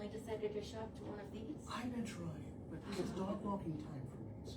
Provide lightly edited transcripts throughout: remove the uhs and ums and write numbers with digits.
finally decided to shop to one of these. I've been trying, but it's dog walking time for me, so.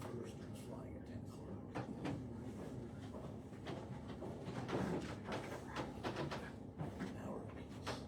First one's flying at 10 o'clock. An hour apiece.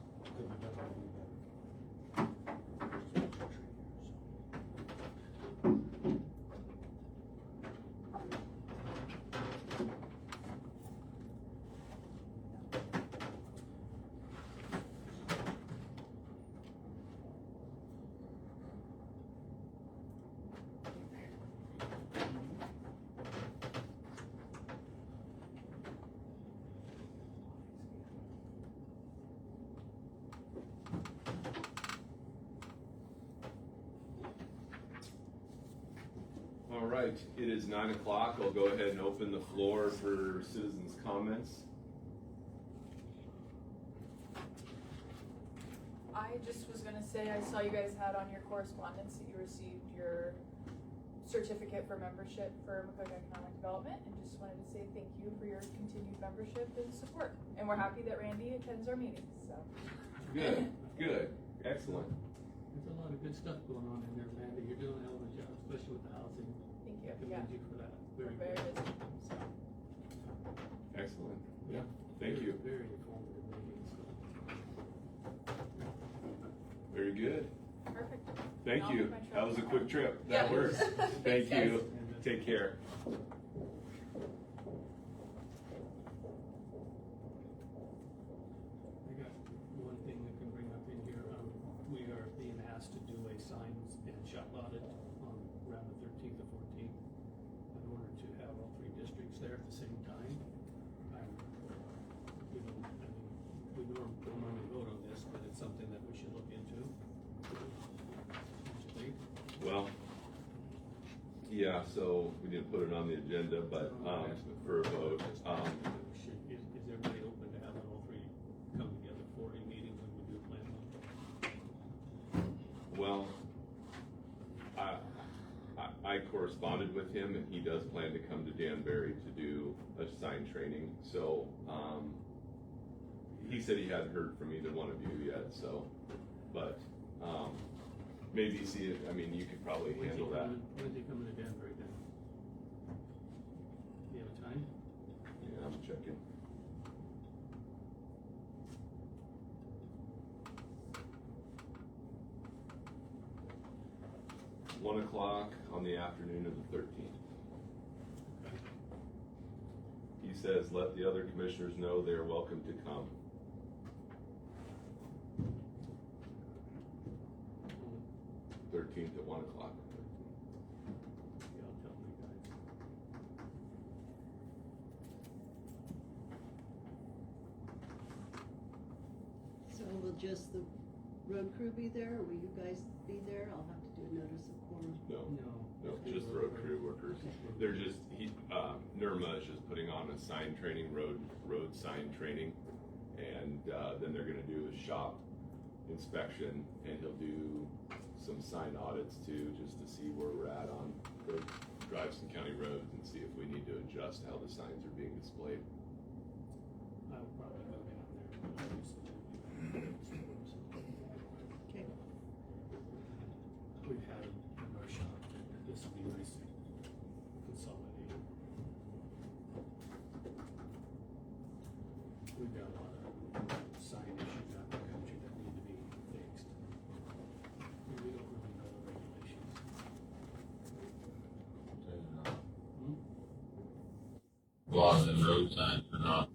All right, it is 9 o'clock. I'll go ahead and open the floor for citizens' comments. I just was gonna say, I saw you guys had on your correspondence that you received your certificate for membership for McCook Economic Development, and just wanted to say thank you for your continued membership and support. And we're happy that Randy attends our meetings, so. Good, good, excellent. There's a lot of good stuff going on in there, Amanda. You're doing a hell of a job, especially with the housing. Thank you. I commend you for that. Very We're very good. busy, so. Excellent. Yeah, thank you. Very informative meetings. Very good. Perfect. Thank I'll you. make my trip. That was a quick trip. Yeah. That works. Thanks, Thank you. guys. Take care. I got one thing I can bring up in here. We are being asked to do a signs and shop audit on around the 13th or 14th in order to have all three districts there at the same time. We don't normally vote on this, but it's something that we should look into. What you think? Well, yeah, so we didn't put it on the agenda, but for a vote, Is everybody open to having all three come together for a meeting when we do plan one? well, I corresponded with him, and he does plan to come to Danbury to do a sign training. So he said he hadn't heard from either one of you yet. So, but maybe see if, I mean, you could probably handle that. When's he coming to Danbury then? Do you have a time? Yeah, I'm checking. – 1 o'clock on the afternoon of the 13th. He says, let the other commissioners know they are welcome to come. 13th at 1 o'clock. Yeah, I'll tell you guys. So will just the road crew be there, or will you guys be there? I'll have to do a notice of quorum. No, just the road crew workers. They're just, NERMA is just putting on a sign training, road sign training. And then they're gonna do a shop inspection, and he'll do some sign audits too, just to see where we're at on the drive some county roads and see if we need to adjust how the signs are being displayed. I'll probably go down there. Okay. We've had them in our shop. This will be nice to consolidate. We've got a lot of sign issues out in the country that need to be fixed. And we don't really know the regulations. A lot of the road signs are not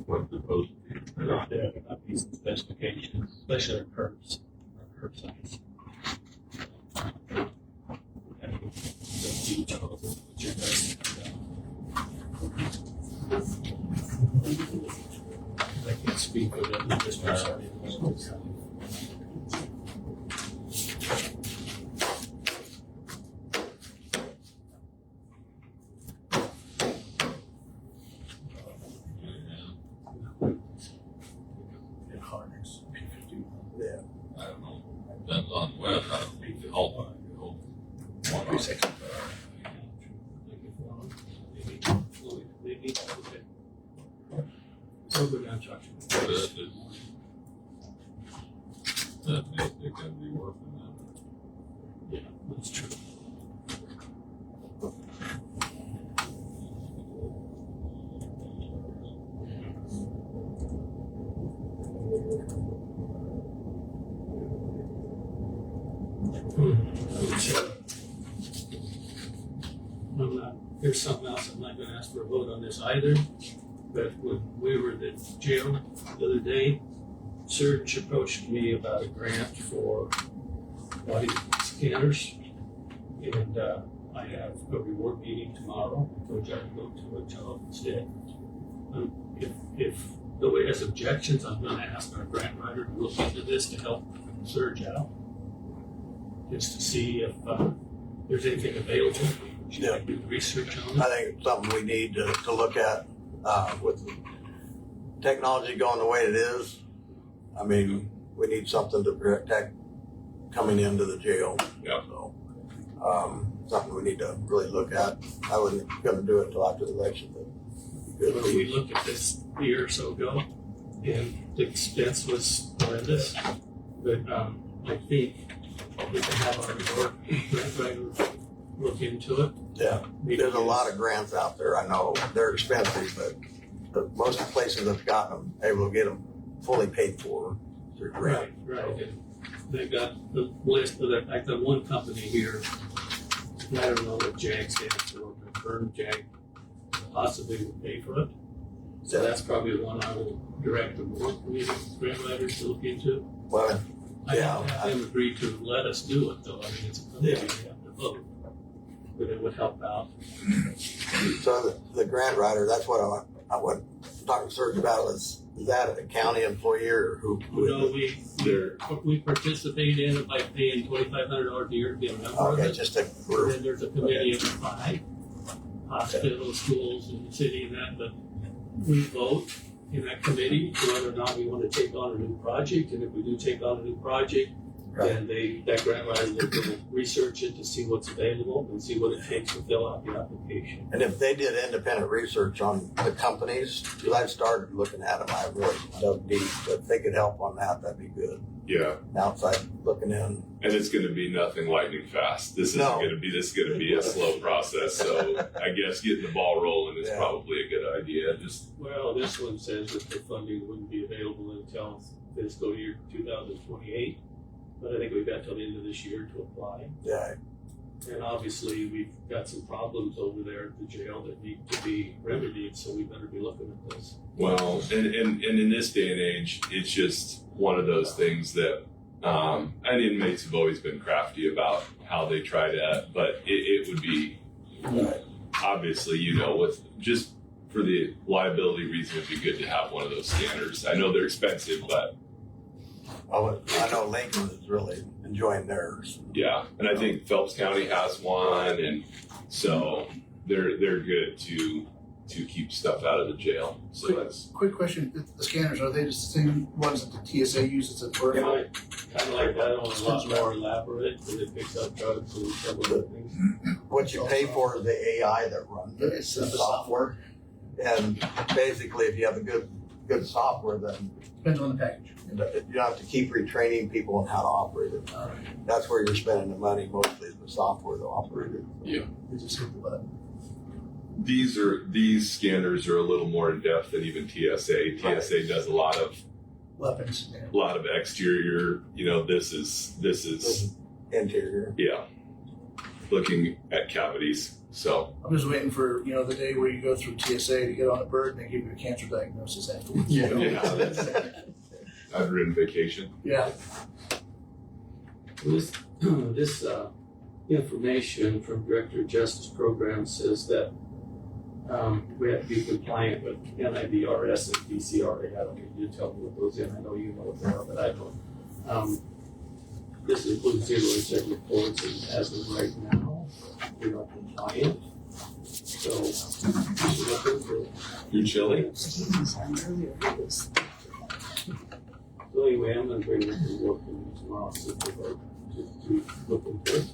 what's supposed to be. They're not there, there might be some specifications, especially on curbs, or curb signs. The huge trouble with your guys. I can't speak for them, just And harness, P50. I don't know, depends on whether I beat the whole one. 360. Maybe, okay. So go down, Chuck. But it can be worth it. Yeah, that's true. Here's something else, I'm not gonna ask for a vote on this either, but when we were at the jail the other day, Serge approached me about a grant for body scanners. And, I have a reward meeting tomorrow, which I go to a job instead. If nobody has objections, I'm gonna ask our grant writer to look into this to help Serge out. Just to see if, there's anything available. Should I do the research on I it? think it's something we need to look at, with technology going the way it is. I mean, we need something to protect coming into the jail. Yeah. So, something we need to really look at. I wasn't gonna do it until after the election, but When we looked at this a year or so ago, and the expense was horrendous, but, I think we can have our grant writer look into it. yeah, Maybe there's a use- lot of grants out there. I know they're expensive, but most of the places that've gotten them, able to get them fully paid for through grant. Right, and they got the list of that, like the one company here, I don't know what JAG stands for, but Burn JAG possibly would pay for it. So that's probably the one I will direct the board committee grant writers to look into. Well, I Yeah, don't have them agree to let us do it though, I mean, it's a committee, we have to vote, but it would help out. so the grant writer, that's what I went talking to Serge about is that a county employee or who? No, we participate in it by paying $2,500 a year to be a member of Okay, it. just a And group. then there's a committee of 5, hospitals, schools, and the city and that, but we vote in that committee whether or not we want to take on a new project, and if we do take on a new project, then that grant writer will research it to see what's available and see what it takes to fill out the application. And if they did independent research on the companies, because I've started looking at them, I really dug deep, but if they could help on that, that'd be good. Yeah, Outside looking in. and it's gonna be nothing lightning fast. This No. is gonna be a slow process, so I guess getting the ball rolling is Yeah. probably a good idea, just, Well, this one says that the funding wouldn't be available until fiscal year 2028, but I think we've got till the end of this year to apply. Yeah, And obviously, we've got some problems over there at the jail that need to be remedied, so we better be looking at this. well, and in this day and age, it's just one of those things that, and inmates have always been crafty about how they try to, but it would be, right. obviously, with just for the liability reason, it'd be good to have one of those scanners. I know they're expensive, but I know Lincoln is really enjoying theirs. yeah, and I think Phelps County has one, and so they're good to keep stuff out of the jail. So that's Quick question, the scanners, are they the same ones that the TSA uses at work? Kind of like that, only a lot more elaborate, because it picks up drugs and some other things. What you pay for is the AI that runs it, it's the software. And basically, if you have a good software, then Depends on the package. you don't have to keep retraining people on how to operate it. That's where you're spending the money mostly, is the software to operate it. yeah. You just hit the button. These scanners are a little more in depth than even TSA. TSA does a lot of Weapons. Yeah. exterior. This is Interior. yeah, looking at cavities. So I'm just waiting for, the day where you go through TSA to get on a bird and they give you a cancer diagnosis afterwards. yeah, I've ridden vacation. Yeah. This information from Director of Justice Program says that We have to be compliant with NIDRS and DCRA. I don't need you to tell me what those in. I know you know what they are, but I don't. This includes zero and check reports, and as of right now, we are compliant. So, You're chilly? Jesus, I'm earlier. so anyway, I'm gonna bring this to work tomorrow, so to look into it.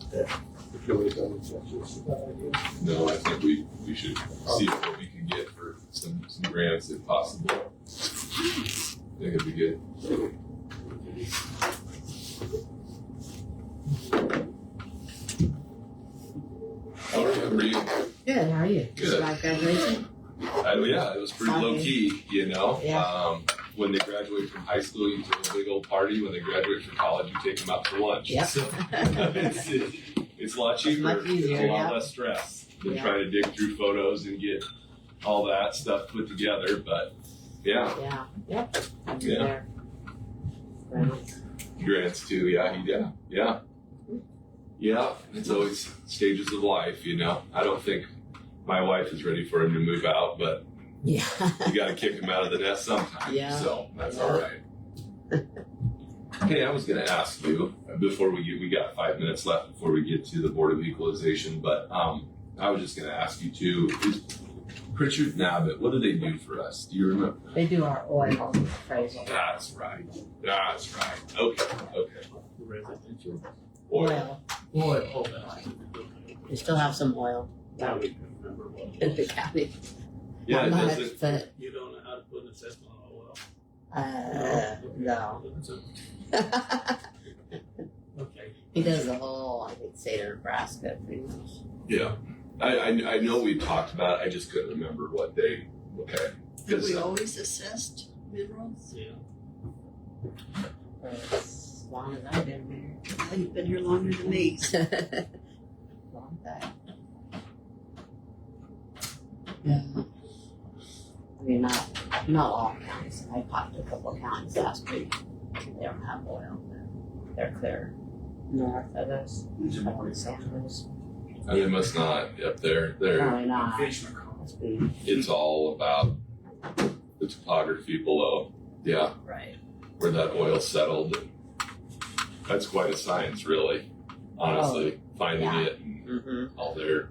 If nobody's done inspections, is that idea? No, I think we should see what we can get for some grants if possible. I think it'd be good. How are you? Good, how are you? Good. My graduation? Yeah, it was pretty low key, you know. Yeah. When they graduate from high school, you do a big old party. When they graduate from college, you take them out for lunch. Yep. So it's a lot cheaper. Much easier, it's a lot yeah. less stress than Yeah. trying to dig through photos and get all that stuff put together. But yeah, Yeah, yep. I'll be Yeah. there. Right. grants too. Yeah. It's always stages of life, you know. I don't think my wife is ready for him to move out, but Yeah. you got to kick him out of the nest sometime. Yeah. So that's Yeah. all right. Hey, I was going to ask you before we got 5 minutes left before we get to the Board of Equalization, but I was just going to ask you too. Is Pritchard and Abbott, what do they do for us? Do you remember? They do our oil appraisal. That's right. Okay. Residential. Oil. Oil. We still have some oil Now we can remember what. in the county. Yeah, it Not doesn't. much, but, You don't know how to put an assessment on oil. no. Okay. He does the whole, I think, state of Nebraska pretty much. Yeah. I know we talked about it. I just couldn't remember what day. Okay. Have Because, we always assessed minerals? Yeah. For as long as I've been Well, you've been here longer than me. here. Long time. Yeah. I mean, not all counties. I talked to a couple of counties last week. They don't have oil. They're clear north of us. Up in San Luis. they must not up there. Probably not. Must be It's all about the topography below. Yeah, right. where that oil settled. And that's quite a science, really. Honestly, finding yeah. it and Mm-hmm. all their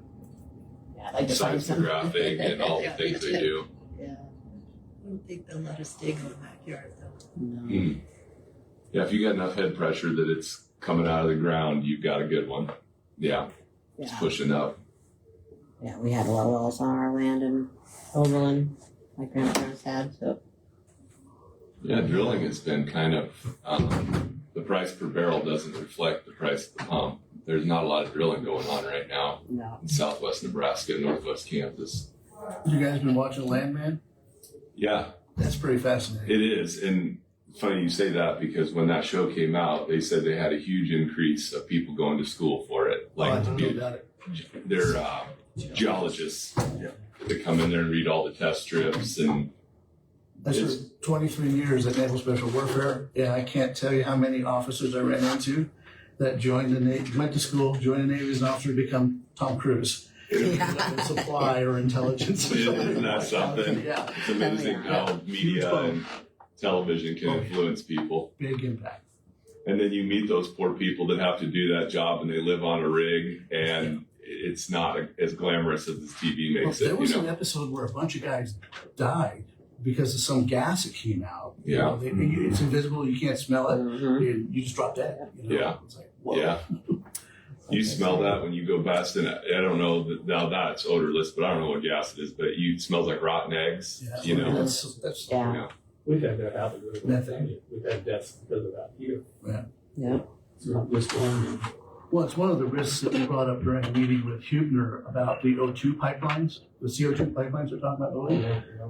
Yeah, I like to find some. seismographing and all the Yeah, things me they too. do. Yeah. I don't think they'll let us dig in the backyard though. No. Hmm. Yeah, if you got enough head pressure that it's coming out of the ground, you've got a good one. Yeah, it's Yeah. pushing up. Yeah, we had a lot of wells on our land in Oberlin. My grandparents had, so Yeah, drilling has been kind of, the price per barrel doesn't reflect the price of the pump. There's not a lot of drilling going on right now no. in southwest Nebraska, northwest Kansas. You guys been watching Landman? Yeah, That's pretty fascinating. it is. And funny you say that because when that show came out, they said they had a huge increase of people going to school for it. Oh, I Like, don't know about it. they're geologists that come in there and read all the test strips and I served 23 years at Naval Special Warfare, and I can't tell you how many officers I ran into that joined the Navy, went to school, joined the Navy as an officer to become Tom Cruise. Yeah. Supply or intelligence. Or Isn't that something? Yeah, It's amazing how media and television can influence people. big impact. And then you meet those poor people that have to do that job and they live on a rig and it's not as glamorous as the TV Well, makes there it, was you an know. episode where a bunch of guys died because of some gas that came out. You Yeah. know, it's invisible, you can't smell it, Mm-hmm. and you just drop dead. You know? Yeah. It's like, whoa. Yeah. You smell that when you go past, and I don't know that now that's odorless, but I don't know what gas it is, but it smells like rotten eggs, Yeah. you know. That's Yeah. We've had that happen. Methane. We've had deaths because of that here. Yeah. It's not just one. Well, it's one of the risks that we brought up during a meeting with Hubner about the O2 pipelines, the CO2 pipelines they're talking about building.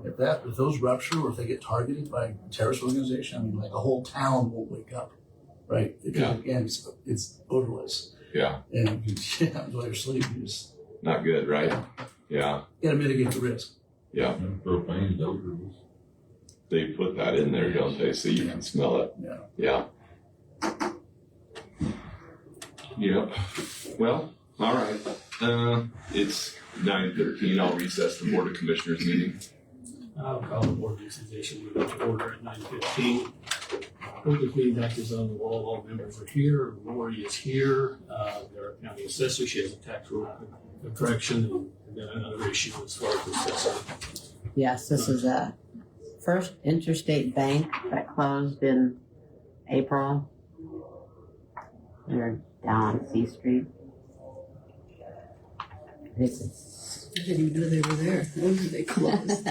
If those rupture or if they get targeted by a terrorist organization, I mean, like a whole town won't wake up, right? Because Yeah. again, it's odorless. Yeah. And you can, while you're sleeping, you just Not good, right? Yeah. gotta mitigate the risk. Yeah. And propane's odorless. They put that in there, don't they? So you can smell it. Yeah. Yeah. Yep. Well, All right. It's 9:13. I'll recess the Board of Commissioners meeting. I'll call the board organization meeting to order at 9:15. Public meeting act is on the wall. All members are here. Lori is here. Their county assessor. She has a tax rule correction, and then another issue as far as the assessor. Yes, this is a First Interstate Bank that closed in April. They're down on C Street. It's, I didn't even know they were there. When did they close?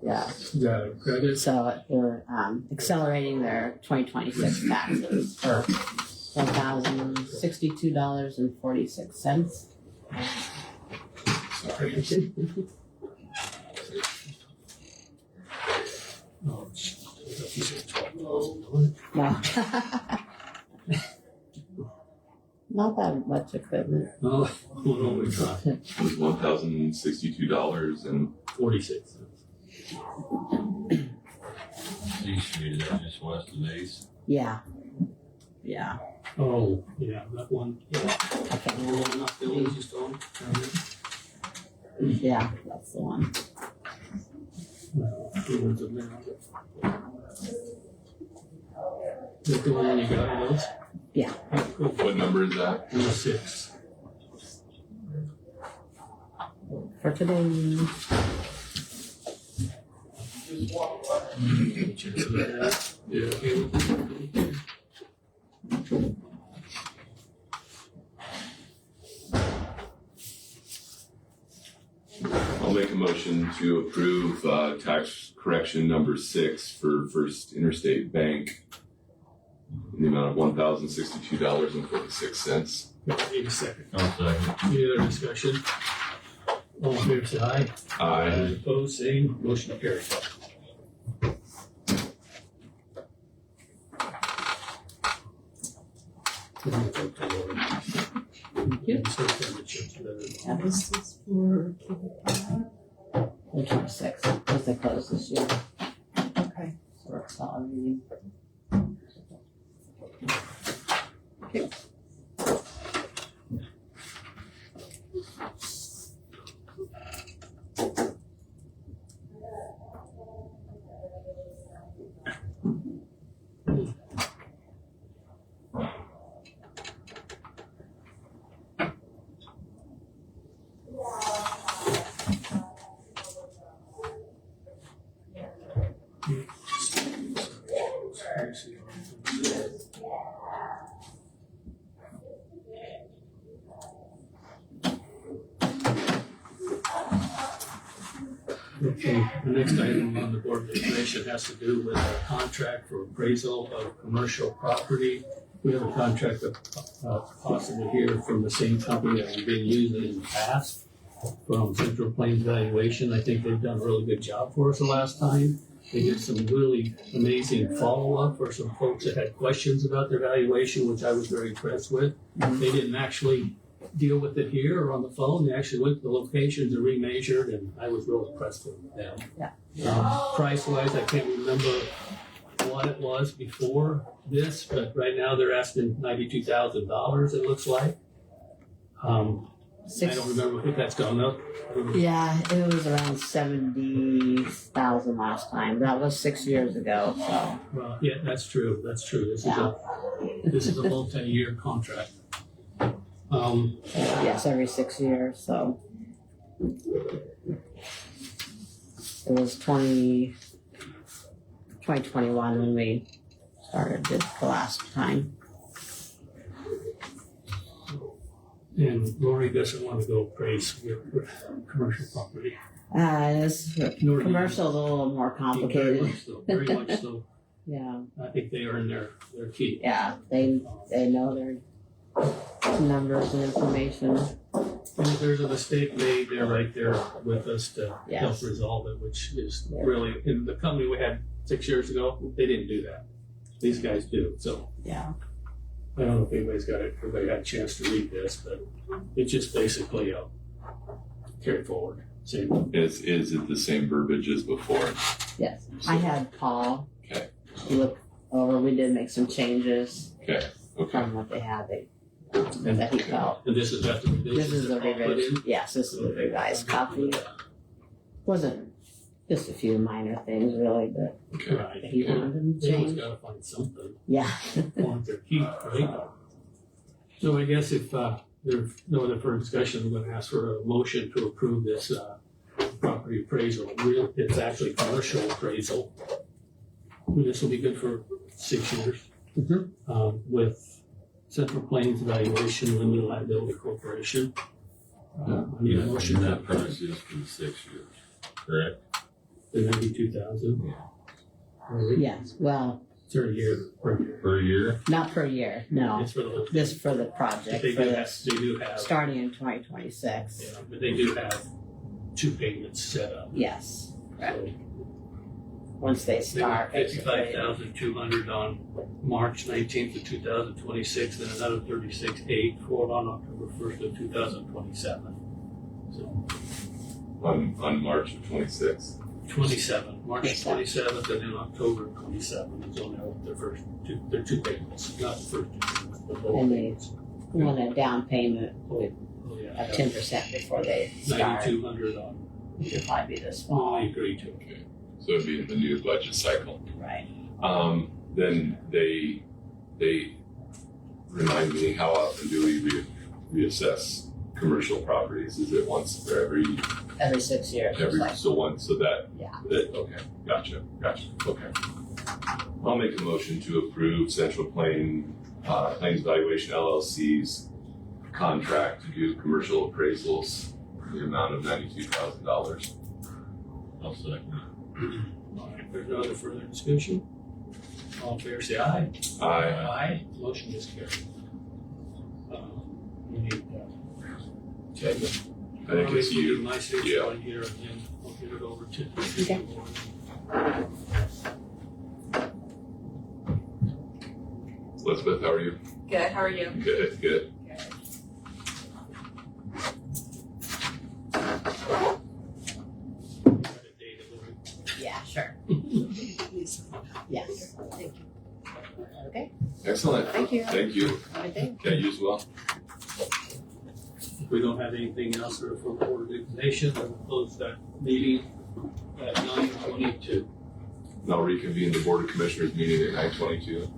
yeah. The credit. So they're accelerating their 2026 taxes for $1,062.46. Sorry. Oh, you said 12. No. Not that much equipment. Oh, what we try? It was $1,062 and 46 cents. C Street is just west of Ace. Yeah. Yeah. Oh, yeah, that one. Yeah. I can't The remember. one up there was just on. Yeah, that's the one. The ones up there. Is that the one you got of those? Yeah. Cool. what number is that? 6. For today. Yeah. I'll make a motion to approve tax correction number 6 for First Interstate Bank in the amount of $1,062.46. Need a second. I'll second. Any other discussion? All in favor, say aye. Aye. Opposed, same. Motion carried. Thank you. That was this for. The 26th, because they closed this year. Okay. So we're accelerating. Okay, the next item on the board of information has to do with a contract for appraisal of commercial property. We have a contract possibly here from the same company that we've been using in the past, from Central Plains Valuation. I think they've done a really good job for us the last time. They did some really amazing follow-up for some folks that had questions about their valuation, which I was very impressed with. They didn't actually deal with it here or on the phone. They actually went to the locations and remeasured, and I was real impressed with them. Yeah. Price-wise, I can't remember what it was before this, but right now they're asking $92,000, it looks like. I don't remember if that's gone up. Yeah, it was around 70,000 last time. That was 6 years ago, so. Well, yeah, that's true. This is a multi-year contract. Yes, every 6 years, so. It was 2021 when we started it the last time. And Lori doesn't want to go appraise your commercial property. This Nor do you. commercial is a little more Very complicated. much so, very much so. Yeah, I think they earn their keep. yeah, they know their numbers and information. And if there's a mistake made, they're right there with us to help Yes. resolve it, which is Yeah. really, in the company we had 6 years ago, they didn't do that. These guys do, so. Yeah. I don't know if everybody had a chance to read this, but it's just basically a carry forward. Same. Is it the same verbiage as before? Yes, I had Paul Okay. look over. We did make some changes Okay. from what they had. that he felt. And this is after This revisions is a that Paul put revision, in? yes, this is a revised copy. Wasn't just a few minor things really, but Okay. Right. he wanted them They always changed. gotta find something Yeah. on their keep, right? So I guess if, there's no other further discussion, I'm gonna ask for a motion to approve this, property appraisal. It's actually commercial appraisal. This will be good for 6 years. Mhm. With Central Plains Valuation Limited Liability Corporation. I need a motion And to that price is for the 6 years, correct? the 92,000. Yes, well, It's a year per year. Per year? not per year, no. It's for the whole. This for the But project, they for do have, this, they do have, starting in 2026. yeah, but they do have 2 payments set up. Yes, So once they they start. got 55,200 on March 19th of 2026, then another 36,844 on October 1st of 2027. So On March of 26. 27, March 27th. 27th, and then October 27th is only their 2 payments, not the first 2 payments, but both And they- payments. Want a down payment with Oh, yeah. of 10% before they start, 9,200 on, which would probably be this I fall, agree to. Okay. So it'd be the new budget cycle. right? Then they remind me, how often do we reassess commercial properties? Is it once for every, Every 6 years, it's like, so once, so that? Yeah. Okay, gotcha, okay. I'll make a motion to approve Central Plains Valuation LLC's contract to do commercial appraisals in the amount of $92,000. I'll second. There's no other further discussion? All in favor, say aye. Aye. Motion is carried. We need, Okay. I think it's we need you. my signature Yeah. on here, and then I'll give it over to. Okay. Elizabeth, how are you? Good, how are you? Good. yeah, sure, yes. Thank you. Okay, Excellent. thank you. Thank you. I think. Okay, you as well. If we don't have anything else for Board of Education, then we'll close that meeting at 9:22. And I'll reconvene the Board of Commissioners meeting at 9:22.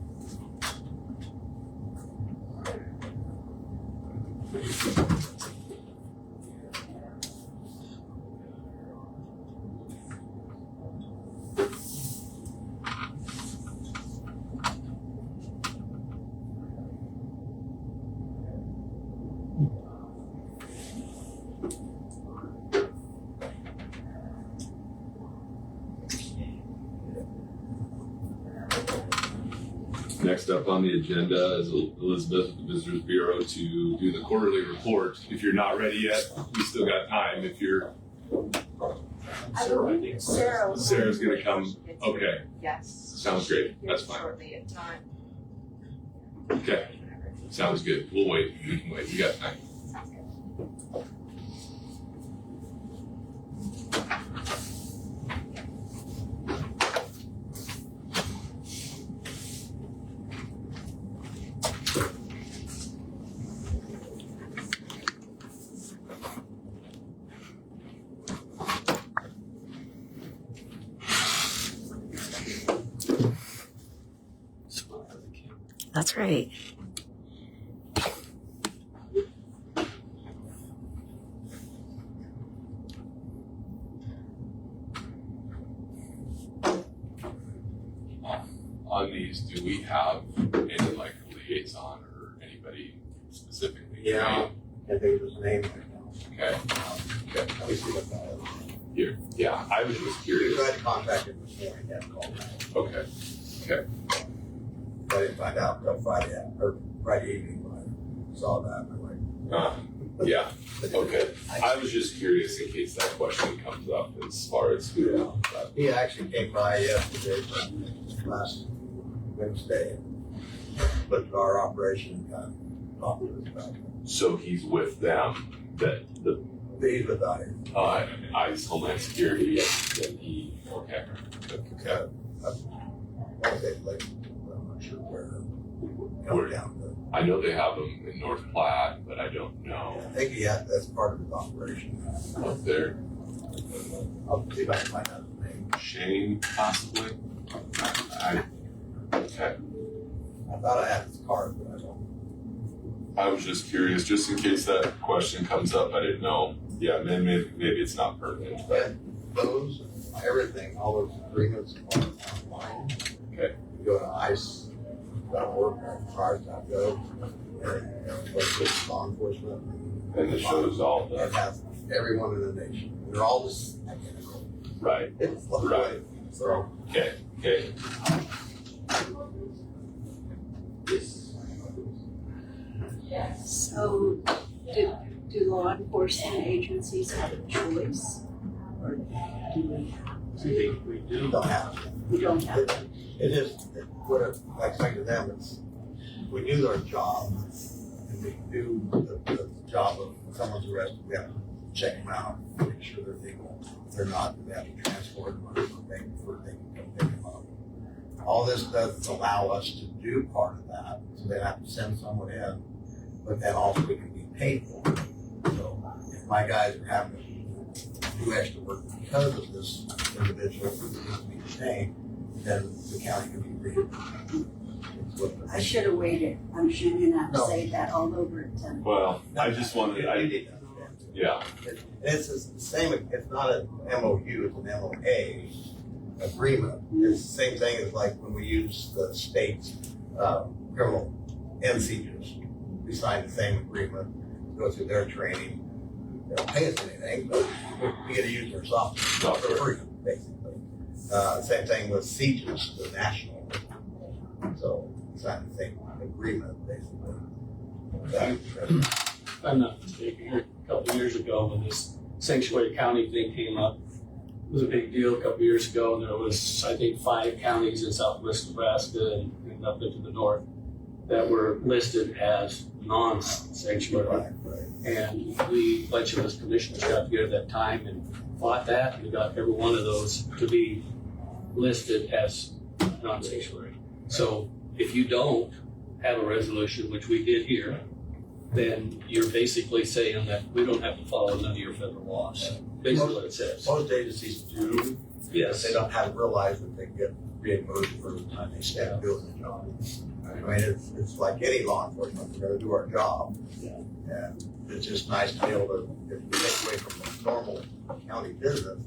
Next up on the agenda is Elizabeth with the Visitors Bureau to do the quarterly report. If you're not ready yet, we still got time. If you're, I believe Sarah was. Sarah's gonna come. Okay, Yes. sounds great. That's fine. Shortly, if not. Okay, sounds good. We'll wait. We can wait. We got time. Sounds good. Smile for the camera. That's right. On these, do we have any like liaison or anybody specifically? Yeah. I think it was named right now. Okay. Okay. Let me see what that is. Here. Yeah, I was just We curious. tried to contact him this morning, yeah, called back. Okay. I didn't find out until Friday evening when I saw that, and I'm like. Yeah. Okay. I was just curious in case that question comes up as far as who. But He actually came by yesterday, last Wednesday, and looked at our operation and kind of talked to us about it. so he's with them. He's with I. ICE Homeland Security. And he. Okay. Okay. I think like, I'm not sure where. Where? Down the. I know they have them in North Platte, but I don't know I think that's part of his operation. up there. I'll see if I can find out his name. Shane, possibly. Okay. I thought I had his card, but I don't. I was just curious, just in case that question comes up. I didn't know. Yeah, maybe it's not pertinent, but Those, everything, all those agreements are online. Okay. You go to ice.org.cars.gov, and with law enforcement. and it shows all It the has everyone in the nation. They're all just identical. right. It's Right. So, Okay. So, do law enforcement agencies have a choice? Or do we, I think we you do. don't have to. we don't have It is, what it, like saying to them, it's, we do their job, and we do the job of someone's arrested, we have to check them out, make sure they're legal. If they're not, we have to transport them, or they can come pick them up. All this does allow us to do part of that, so they have to send someone in, but then also we can be paid for it. So if my guys are having to do extra work because of this individual who needs to be detained, then the county can be reimbursed. I should have waited. I'm sure you're gonna have to No. say that all over again. Well, I just wanted. Yeah. It's the same, it's not an MOU, it's an MOA agreement. It's the same thing as like when we use the state's criminal NCGs. We sign the same agreement, go through their training. They don't pay us anything, but we get to use their software for free, basically. Same thing with CJIS, the national. So we sign the same agreement, basically. If I'm not mistaken, a couple of years ago when this sanctuary county thing came up, it was a big deal a couple of years ago, and there was, I think, 5 counties in southwest Nebraska and up into the north that were listed as non-sanctuary. Right. And we, a bunch of us commissioners got together at that time and fought that, and we got every one of those to be listed as non-sanctuary. So if you don't have a resolution, which we did here, then you're basically saying that we don't have to follow none of your federal laws. Basically what it says. Most agencies do, but Yes. they don't have realized that they get reimbursed for the time they spend doing the job. I mean, it's like any law enforcement, we're gonna do our job. Yeah. And it's just nice to be able to, if we take away from the normal county business,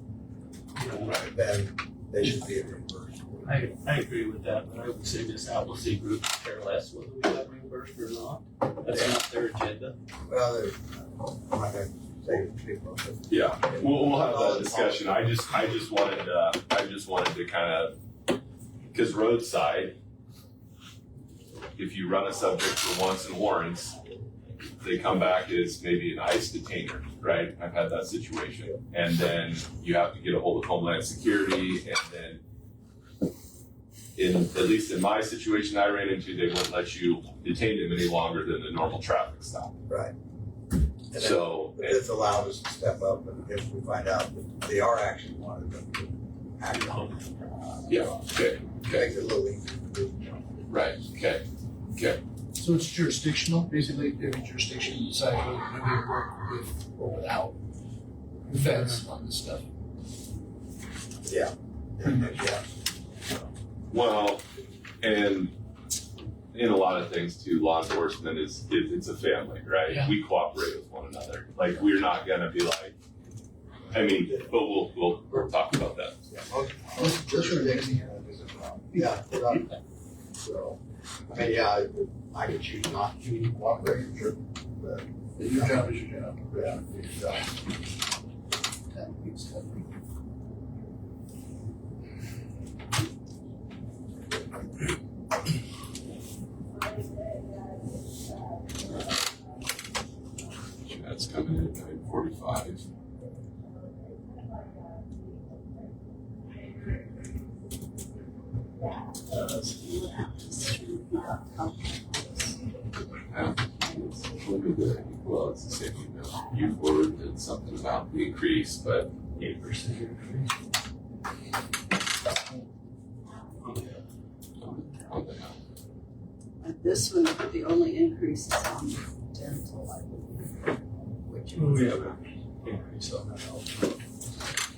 then they should be reimbursed. I agree with that, but I would say this advocacy group care less whether we got reimbursed or not. That's not their agenda. Well, I'm not gonna say people, but Yeah, we'll have that discussion. I just wanted to kind of, because roadside, if you run a subject for wants and warrants, they come back as maybe an ICE detainer, right? I've had that situation. And then you have to get a hold of Homeland Security, and then at least in my situation I ran into, they won't let you detain them any longer than the normal traffic stop. right. And then So, it's allowed us to step up, and if we find out that they are actually wanted, then we act on it. yeah, okay, Makes it a little easier to do. right, okay. So it's jurisdictional, basically, every jurisdiction decides whether they work with or without the feds on this stuff. Yeah. Yeah. Well, and in a lot of things too, law enforcement it's a family, right? Yeah. We cooperate with one another. Like we're not gonna be like, I mean, but we'll talk about that. Yeah, most jurisdictions is a problem. Yeah, right. So, I mean, yeah, I could choose not to cooperate, sure, but Your job is your job. yeah, it's, That means that. That's coming in at 9:45. Well, it's the same email. You forwarded something about the increase, but 8% increase. on the At this one, the only increase is on dental, I believe. Which We have an increase on that also.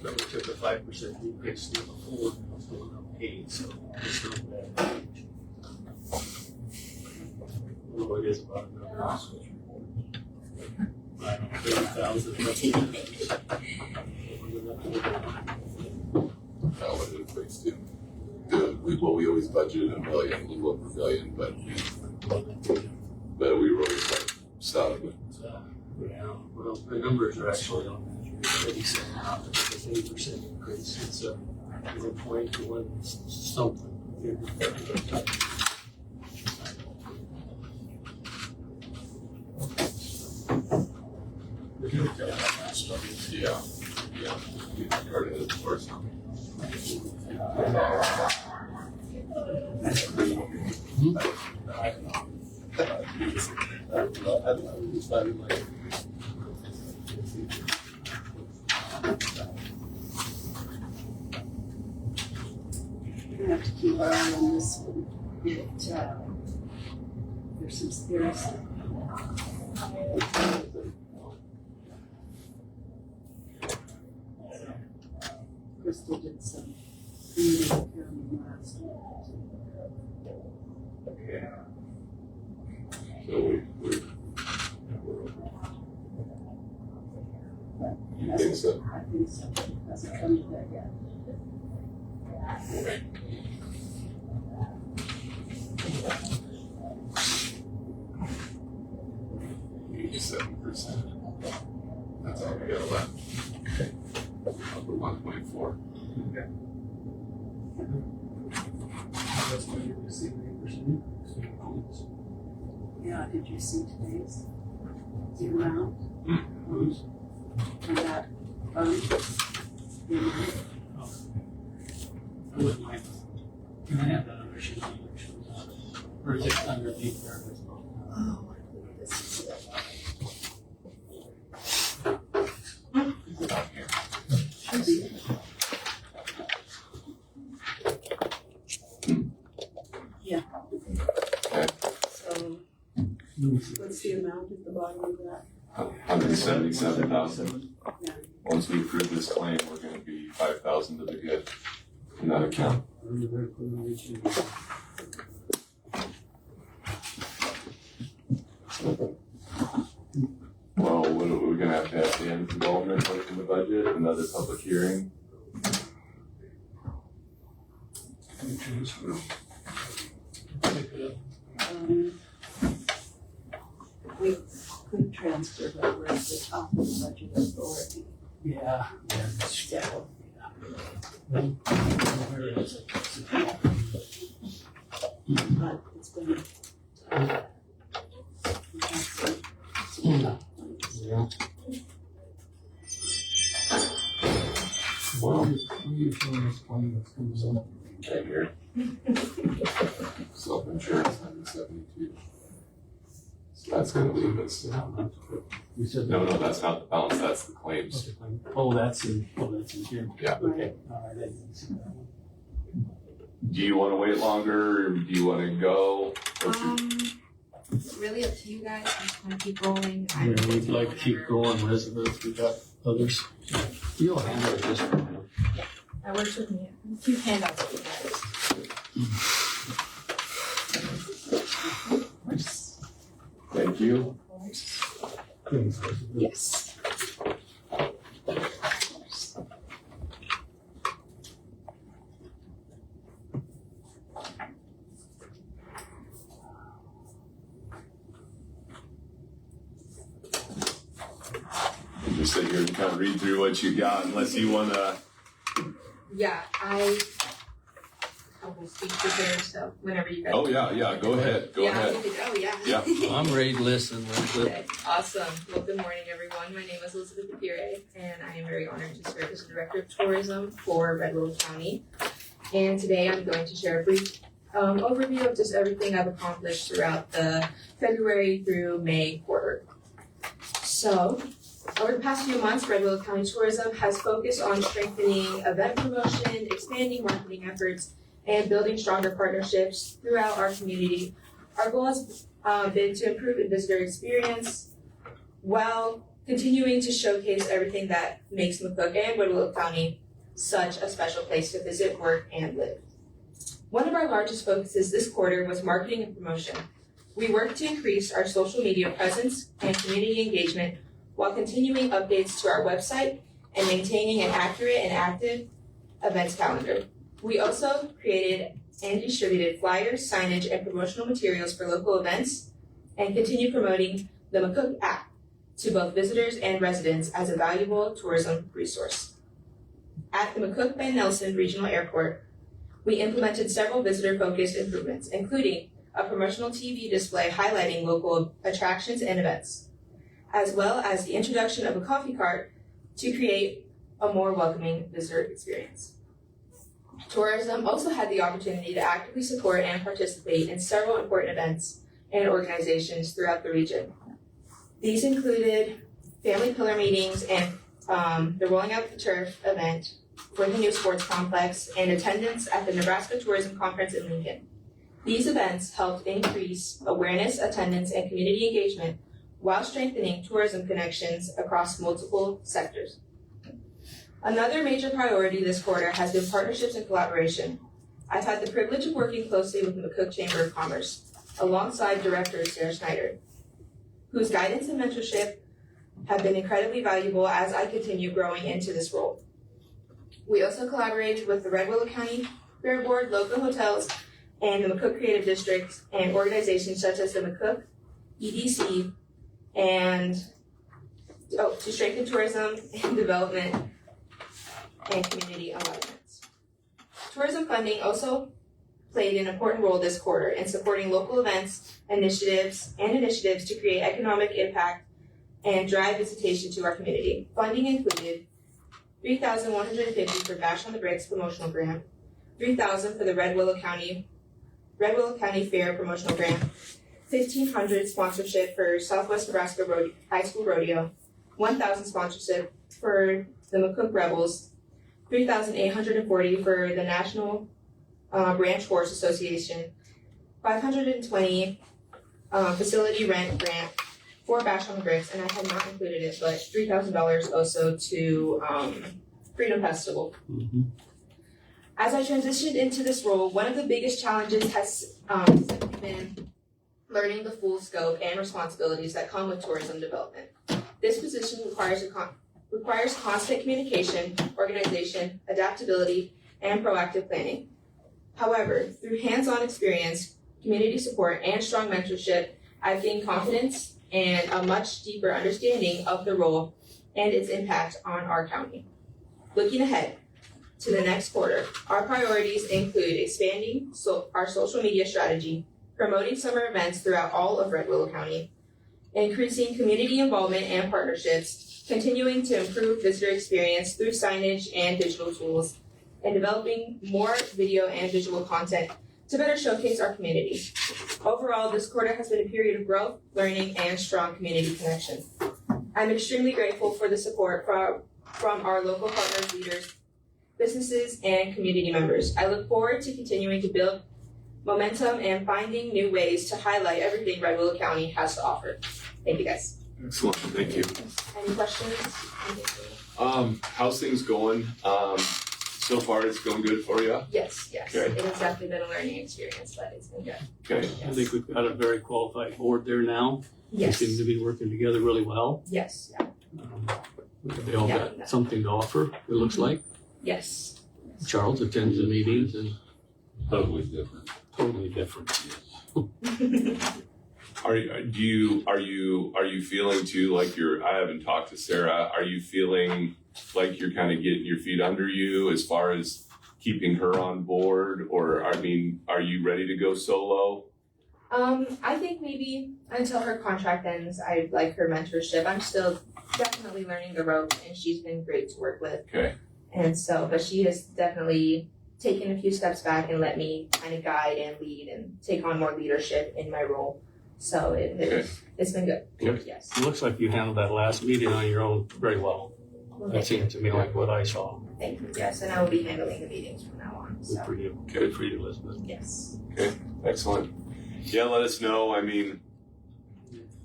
But we took a 5% decrease the year before, and it's going up 8, so it's not bad. Although it is about another 30,000. That would equate to we always budgeted $1 million, a little over $1 million, but we were always like solid. Yeah, well, the numbers are actually on that. It's 80% increase. It's 1.1 something. Yeah. We started at the first time. we have to keep our eye on this one. There's some stairs. Crystal did some reading here on the last one. Okay. So we're you think so? I think so. Hasn't come to that yet. Okay. 87%. That's all we got left. Okay. Up to 1.4. Okay. That's why you received 8% increase. Yeah, did you see today's amount on that the amount? I wouldn't mind. Can I have that under sheet? Or is it underneath there? Oh, I believe this is it. Should be. Yeah. So, what's the amount at the bottom of that? 177,000. Yeah. Once we approve this claim, we're going to be 5,000 to the good in that account. Well, what are we going to have the end involvement like in the budget, another public hearing? We could transfer it over at the top of the budget authority. Yeah. So, Where is it? but it's been. Yeah. Well, you showing this claim that's coming up? right here. Self-insurance, 172. So that's going to leave us. You said No, that's not the balance, that's the claims. Oh, that's in here. Yeah. Okay, all right, I didn't see that one. Do you want to wait longer, or do you want to go? It's really up to you guys. I just want to keep rolling. Yeah, we'd like to keep going, Elizabeth, we got others. You'll handle it just for now. That works with me. A few handouts for you guys. Thank you. Yes. You just sit here and kind of read through what you got, unless you want to. Yeah, I will speak to there, so whenever you guys. Oh yeah, go ahead, go ahead. Oh yeah. Yeah. I'm ready to listen, Okay, awesome. Well, good morning, everyone. My name is Elizabeth Apire, and I am very honored to serve as the Director of Tourism for Red Willow County. And today I'm going to share a brief overview of just everything I've accomplished throughout the February through May quarter. So, over the past few months, Red Willow County Tourism has focused on strengthening event promotion, expanding marketing efforts, and building stronger partnerships throughout our community Our goal has been to improve the visitor experience while continuing to showcase everything that makes McCook and Willow County such a special place to visit, work, and live. One of our largest focuses this quarter was marketing and promotion. We worked to increase our social media presence and community engagement while continuing updates to our website and maintaining an accurate and active events calendar. We also created and distributed flyers, signage, and promotional materials for local events and continue promoting the McCook app to both visitors and residents as a valuable tourism resource. At the McCook Ben Nelson Regional Airport, we implemented several visitor-focused improvements, including a promotional TV display highlighting local attractions and events, as well as the introduction of a coffee cart to create a more welcoming visitor experience. Tourism also had the opportunity to actively support and participate in several important events and organizations throughout the region. These included family pillar meetings and the Rolling Out the Turf event for the new sports complex and attendance at the Nebraska Tourism Conference in Lincoln. These events helped increase awareness, attendance, and community engagement while strengthening tourism connections across multiple sectors. Another major priority this quarter has been partnerships and collaboration. I've had the privilege of working closely with the McCook Chamber of Commerce, alongside Director Sarah Schneider, whose guidance and mentorship have been incredibly valuable as I continue growing into this role. We also collaborated with the Red Willow County Fair Board, local hotels, and the McCook Creative District, and organizations such as the McCook EDC, and to strengthen tourism and development and community alignments. Tourism funding also played an important role this quarter in supporting local events, initiatives to create economic impact and drive visitation to our community. Funding included $3,150 for Bash on the Bricks promotional grant, $3,000 for the Red Willow County Fair promotional grant, $1,500 sponsorship for Southwest Nebraska High School Rodeo, $1,000 sponsorship for the McCook Rebels, $3,840 for the National Branch Horse Association, $520 facility rent grant for Bash on the Bricks, and I had not included it, but $3,000 also to Freedom Festival. Mm-hmm. As I transitioned into this role, one of the biggest challenges has simply been learning the full scope and responsibilities that come with tourism development. This position requires constant communication, organization, adaptability, and proactive planning. However, through hands-on experience, community support, and strong mentorship, I've gained confidence and a much deeper understanding of the role and its impact on our county. Looking ahead to the next quarter, our priorities include expanding our social media strategy, promoting summer events throughout all of Red Willow County, increasing community involvement and partnerships, continuing to improve visitor experience through signage and digital tools, and developing more video and visual content to better showcase our community. Overall, this quarter has been a period of growth, learning, and strong community connection. I'm extremely grateful for the support from our local partners, leaders, businesses, and community members. I look forward to continuing to build momentum and finding new ways to highlight everything Red Willow County has to offer. Thank you, guys. Excellent, thank you. Any questions? How's things going? So far, it's going good for you? Yes. Okay. It has definitely been a learning experience, but it's been good. Okay. I think we've got a very qualified board there now. Yes. They seem to be working together really well. Yes. They all got something to offer, it looks like. Yes. Charles attends the meetings and Totally different. totally different. Are you feeling too like I haven't talked to Sarah, are you feeling like you're kind of getting your feet under you as far as keeping her on board, or are you ready to go solo? I think maybe until her contract ends, I'd like her mentorship. I'm still definitely learning the ropes, and she's been great to work with. Okay. And so, but she has definitely taken a few steps back and let me kind of guide and lead and take on more leadership in my role. So it's been good. Okay. Yes. It looks like you handled that last meeting on your own very well. Well, That thank you. seemed to me like what I saw. Thank you. Yes, and I will be handling the meetings from now on. Good So for you. Okay. Good for you, Elizabeth. yes. Excellent. Yeah, let us know. I mean,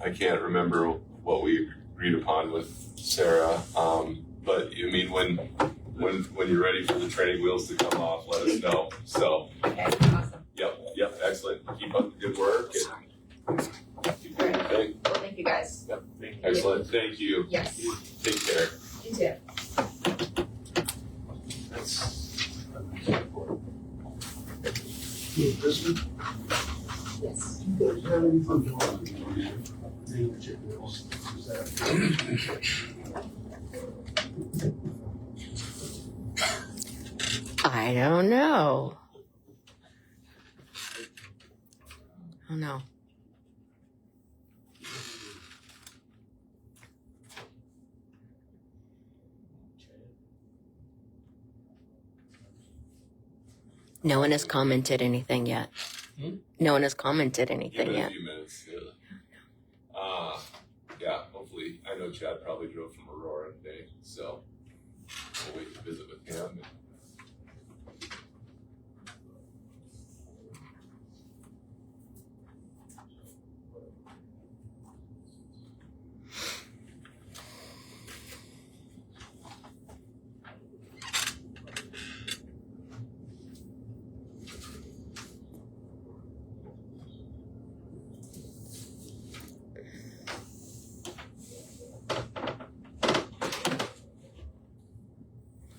I can't remember what we agreed upon with Sarah, but I mean, when you're ready for the training wheels to come off, let us know. So. Okay, awesome. Yep, excellent. Keep up the good work and keep doing your thing. Well, thank you guys. Yep, excellent. Thank you. Yes. Take care. You too. Yes. I don't know. I don't know. No one has commented anything yet. No one has commented anything Give it a yet. few minutes. Yeah, hopefully. I know Chad probably drove from Aurora today, so we'll wait to visit with him.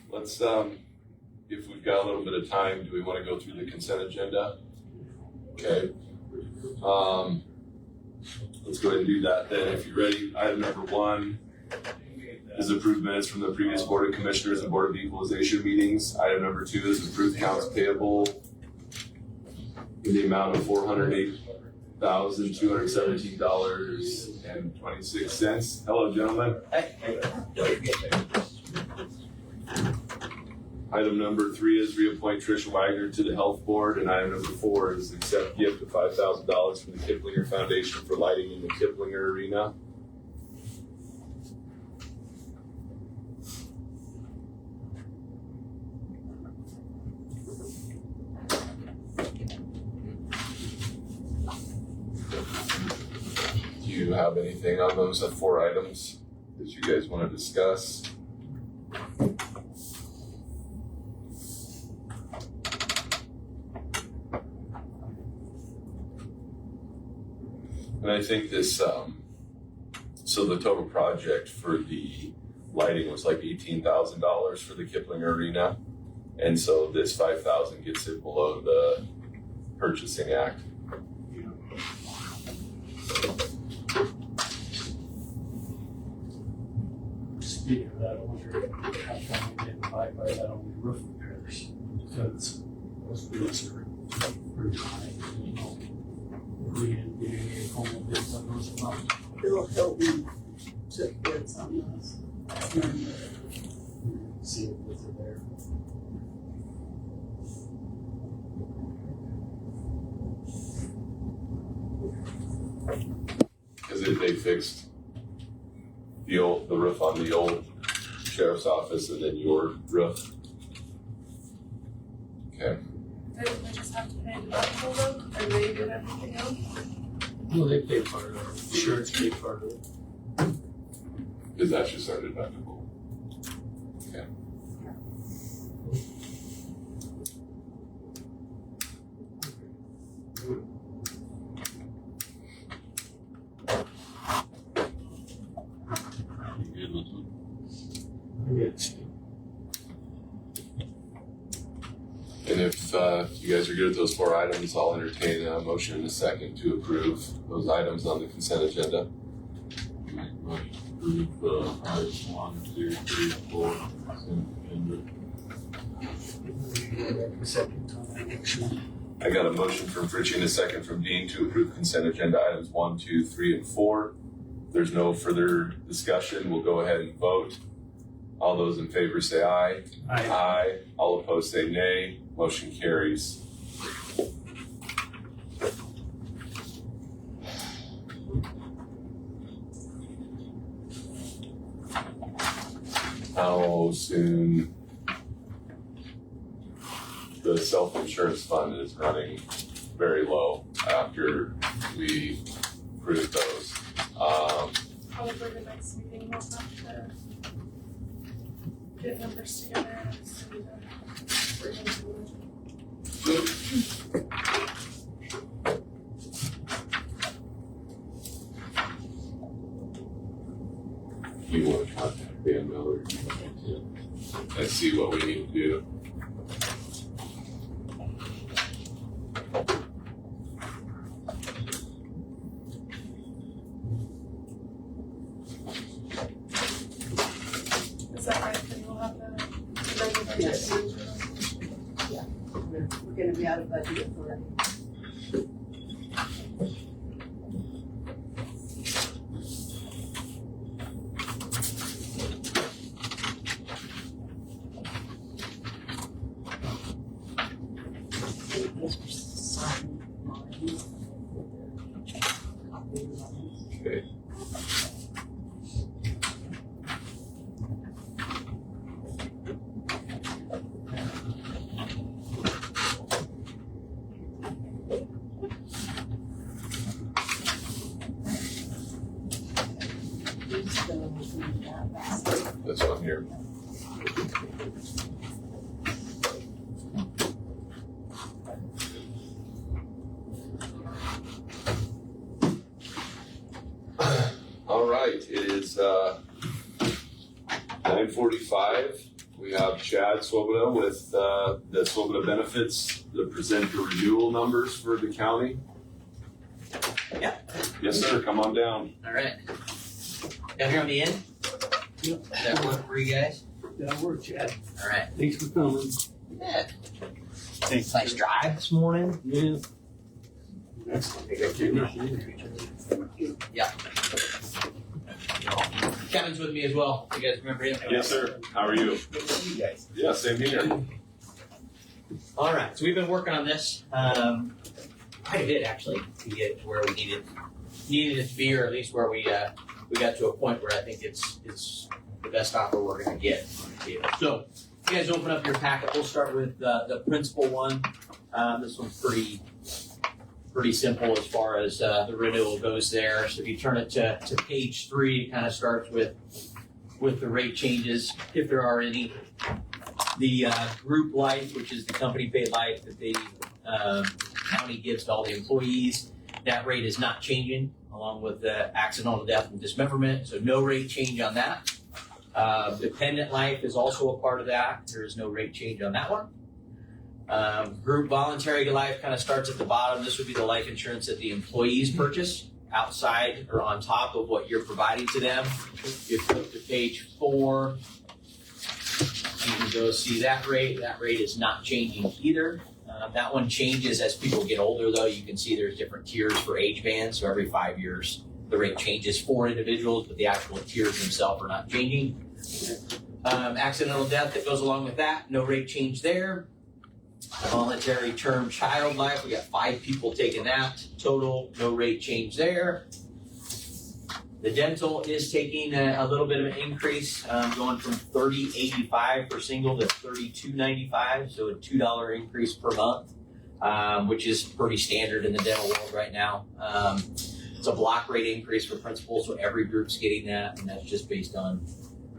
Let's, if we've got a little bit of time, do we want to go through the consent agenda? Okay. Let's go ahead and do that then. If you're ready, item number 1 is approved minutes from the previous Board of Commissioners and Board of Equalization meetings. Item number 2 is approved accounts payable in the amount of $408,217.26. Hello, gentlemen. Item number 3 is reappoint Tricia Wagner to the Health Board, and item number 4 is accept gift of $5,000 from the Kiplinger Foundation for lighting in the Kiplinger Arena. Do you have anything on those 4 items that you guys want to discuss? And I think this, so the total project for the lighting was like $18,000 for the Kiplinger Arena. And so this 5,000 gets it below the purchasing act. Speaking of that, I wonder how come we didn't buy that on the roof repairs, because those bills are pretty high, you know. We didn't get any formal bids on those amounts. Bill Hilton took bids on those. See if those are there. Because they fixed the roof on the old sheriff's office and then your roof. Okay. Didn't we just have to pay the medical though? Or they did everything else? Well, they paid part of it, insurance paid part of it. Is that just our deductible? Okay. You good with them? Yes. And if you guys are good with those 4 items, I'll entertain a motion in a second to approve those items on the consent agenda. Make a motion to approve, items 1, 2, 3, 4, consent agenda. Second on that motion. I got a motion from Fritchie and a second from Dean to approve consent agenda items 1, 2, 3, and 4. If there's no further discussion, we'll go ahead and vote. All those in favor say aye. Aye. Aye. All opposed say nay. Motion carries. How soon the self-insurance fund is running very low after we approved those. Probably the next meeting we'll have to get numbers together and see the bring into You want to contact Dan Miller and see what we need to do. Is that right? Then we'll have the regular Yes. meeting. We're gonna be out of budget already. Okay. This one here. All right, it is 9:45. We have Chad Swoboda with the Swoboda Benefits to present the renewal numbers for the county. Yeah. Yes, sir. Come on down. All right. Down here on the end? Yep. Does that work for you guys? That'll work, Chad. All right. Thanks for coming. Yeah. Nice drive this morning. Yeah. Yeah. Kevin's with me as well. You guys remember him? Yes, sir. How are you? Good to see you guys. Yeah, same here. All right. So we've been working on this quite a bit actually to get where we needed it to be, or at least where we got to a point where I think it's the best offer we're going to get on the table. So you guys open up your packet. We'll start with the principal one. This one's pretty simple as far as the renewal goes there. So if you turn it to page 3, it kind of starts with the rate changes, if there are any. The group life, which is the company paid life that the county gives to all the employees, that rate is not changing, along with the accidental death and dismemberment, so no rate change on that. Dependent life is also a part of that. There is no rate change on that one. Group voluntary life kind of starts at the bottom. This would be the life insurance that the employees purchase outside or on top of what you're providing to them. If you flip to page 4, you can go see that rate. That rate is not changing either. That one changes as people get older, though. You can see there's different tiers for age bands. So every 5 years, the rate changes for individuals, but the actual tiers themselves are not changing. Accidental death that goes along with that, no rate change there. Voluntary term child life, we got 5 people taking that. Total, no rate change there. The dental is taking a little bit of an increase, going from $30.85 for single to $32.95, so a $2 increase per month, which is pretty standard in the dental world right now. It's a block rate increase for principals, so every group's getting that, and that's just based on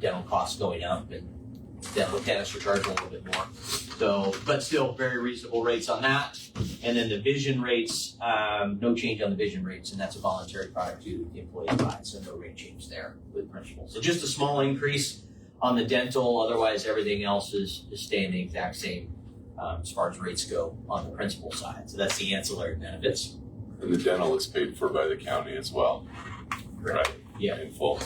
dental costs going up, and dental dentists are charging a little bit more. So, but still very reasonable rates on that. And then the vision rates, no change on the vision rates, and that's a voluntary product too that the employees buy, so no rate change there with principals. So just a small increase on the dental, otherwise everything else is staying the exact same as far as rates go on the principal side. So that's the ancillary benefits. And the dental is paid for by the county as well, right? Yeah. In full.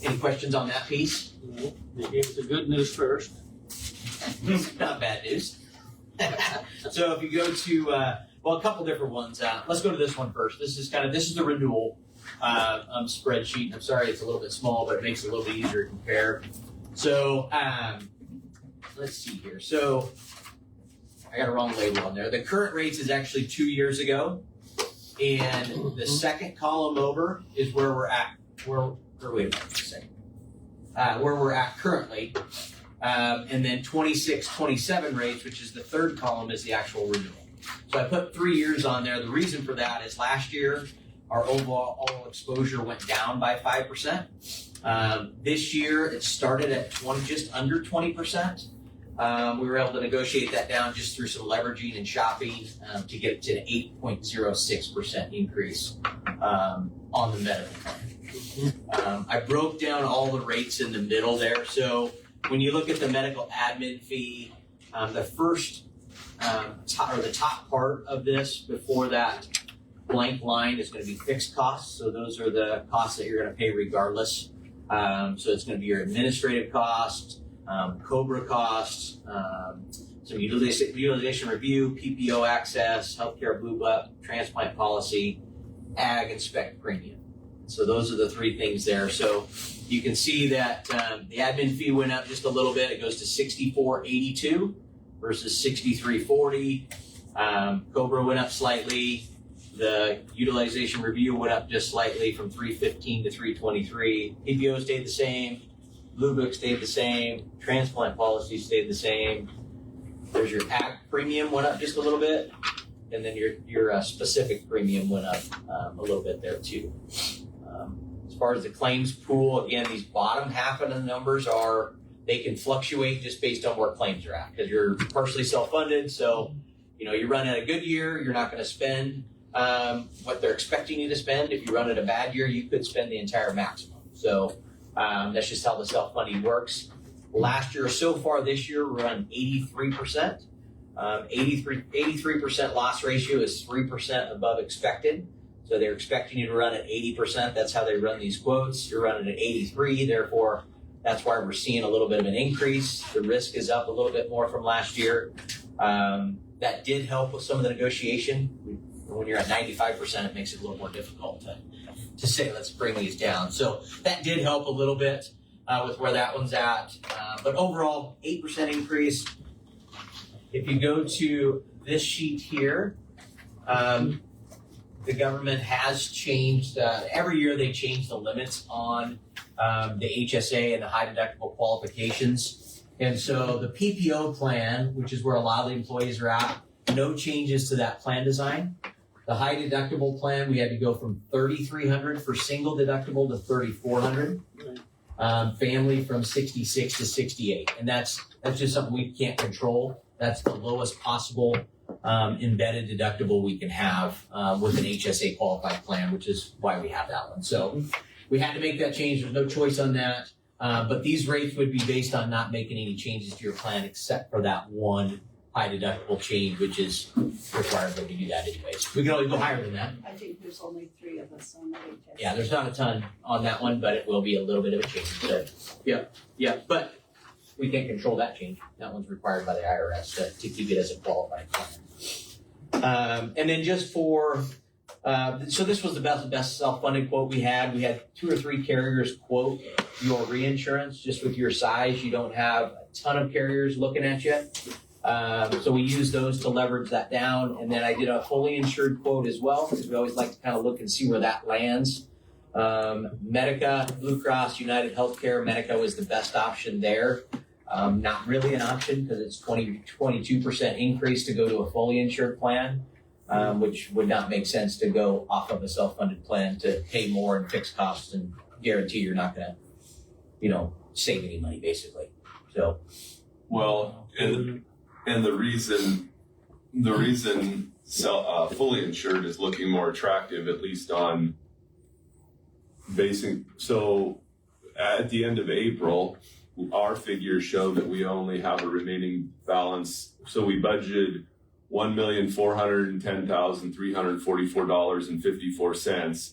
Any questions on that piece? They gave us the good news first. Not bad news. So if you go to, a couple different ones. Let's go to this one first. This is the renewal spreadsheet. I'm sorry it's a little bit small, but it makes it a little bit easier to compare. So let's see here. So I got a wrong label on there. The current rates is actually 2 years ago. And the second column over is where we're at. Wait a second. Where we're at currently. And then 26, 27 rates, which is the third column, is the actual renewal. So I put 3 years on there. The reason for that is last year, our overall exposure went down by 5%. This year, it started at just under 20%. We were able to negotiate that down just through some leveraging and shopping to get to an 8.06% increase on the medical plan. I broke down all the rates in the middle there. So when you look at the medical admin fee, the first the top part of this before that blank line is going to be fixed costs. So those are the costs that you're going to pay regardless. So it's going to be your administrative costs, COBRA costs, some utilization review, PPO access, healthcare blue book, transplant policy, ag and spec premium. So those are the 3 things there. So you can see that the admin fee went up just a little bit. It goes to $64.82 versus $63.40. COBRA went up slightly. The utilization review went up just slightly from $315 to $323. PPO stayed the same. Blue Book stayed the same. Transplant policy stayed the same. There's your ag premium went up just a little bit. And then your specific premium went up a little bit there too. As far as the claims pool, again, these bottom half of the numbers they can fluctuate just based on where claims are at because you're partially self-funded. So, you run at a good year, you're not going to spend what they're expecting you to spend. If you run at a bad year, you could spend the entire maximum. So that's just how the self-funding works. Last year, so far this year, we're on 83%. 83% loss ratio is 3% above expected. So they're expecting you to run at 80%. That's how they run these quotes. You're running at 83, therefore, that's why we're seeing a little bit of an increase. The risk is up a little bit more from last year. That did help with some of the negotiation. When you're at 95%, it makes it a little more difficult to say, let's bring these down. So that did help a little bit with where that one's at. But overall, 8% increase. If you go to this sheet here, the government has changed, every year they change the limits on the HSA and the high deductible qualifications. And so the PPO plan, which is where a lot of the employees are at, no changes to that plan design. The high deductible plan, we had to go from $3,300 for single deductible to $3,400. Family from 66 to 68. And that's just something we can't control. That's the lowest possible embedded deductible we can have with an HSA qualified plan, which is why we have that one. So we had to make that change. There's no choice on that. But these rates would be based on not making any changes to your plan except for that one high deductible change, which is required that we do that anyways. We can always go higher than that. I think there's only 3 of us on the HSA. Yeah, there's not a ton on that one, but it will be a little bit of a change. So, yeah, but we can't control that change. That one's required by the IRS to keep it as a qualified plan. And then just for, so this was the best self-funded quote we had. We had 2 or 3 carriers quote your reinsurance. Just with your size, you don't have a ton of carriers looking at you. So we used those to leverage that down. And then I did a fully insured quote as well, because we always like to kind of look and see where that lands. Medica, Blue Cross, United Healthcare, Medica was the best option there. Not really an option because it's 22% increase to go to a fully insured plan, which would not make sense to go off of a self-funded plan to pay more in fixed costs and guarantee you're not going to, save any money basically. So, well, and the reason fully insured is looking more attractive, at least on basing. So at the end of April, our figures show that we only have a remaining balance. So we budgeted $1,410,344.54.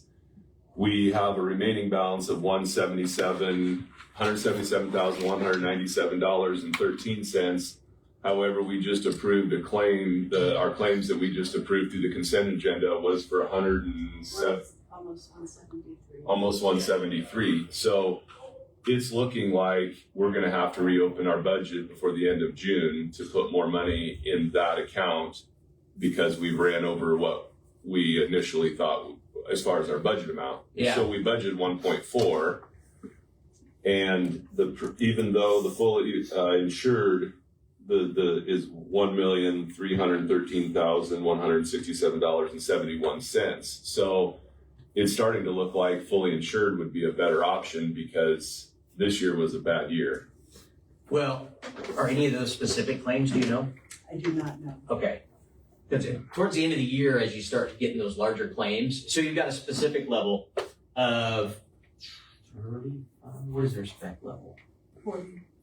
We have a remaining balance of $177,197.13. However, we just approved a claim. Our claims that we just approved through the consent agenda was for almost 173. So it's looking like we're going to have to reopen our budget before the end of June to put more money in that account because we ran over what we initially thought as far as our budget amount. Yeah. So we budgeted 1.4. And even though the fully insured is $1,313,167.71. So it's starting to look like fully insured would be a better option because this year was a bad year. Well, are any of those specific claims, do you know? I do not know. Okay. Because towards the end of the year, as you start getting those larger claims, so you've got a specific level of 30, what is their spec level?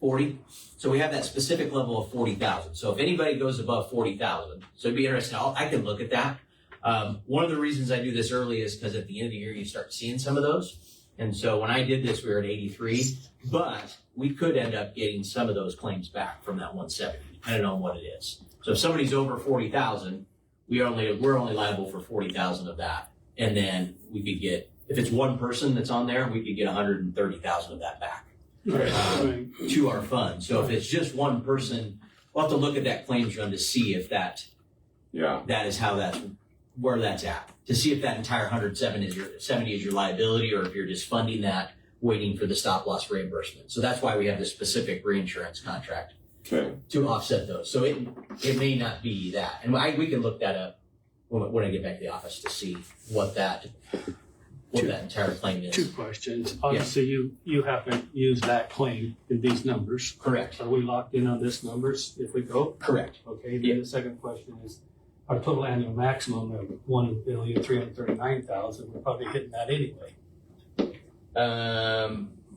40. So we have that specific level of 40,000. So if anybody goes above 40,000, so it'd be interesting. I can look at that. One of the reasons I do this early is because at the end of the year, you start seeing some of those. And so when I did this, we were at 83, but we could end up getting some of those claims back from that 170, depending on what it is. So if somebody's over 40,000, we're only liable for 40,000 of that. And then we could get, if it's one person that's on there, we could get 130,000 of that back to our fund. So if it's just one person, we'll have to look at that claims run to see if that is where that's at. To see if that entire 170 is your liability, or if you're just funding that, waiting for the stop loss reimbursement. So that's why we have this specific reinsurance contract to offset those. So it may not be that, and we can look that up when I get back to the office to see what that entire claim is. 2 questions. Obviously, you haven't used that claim in these numbers. Correct. Are we locked in on this numbers if we go? Correct. Okay. Then the second question is, our total annual maximum of $1,339,000. We're probably hitting that anyway.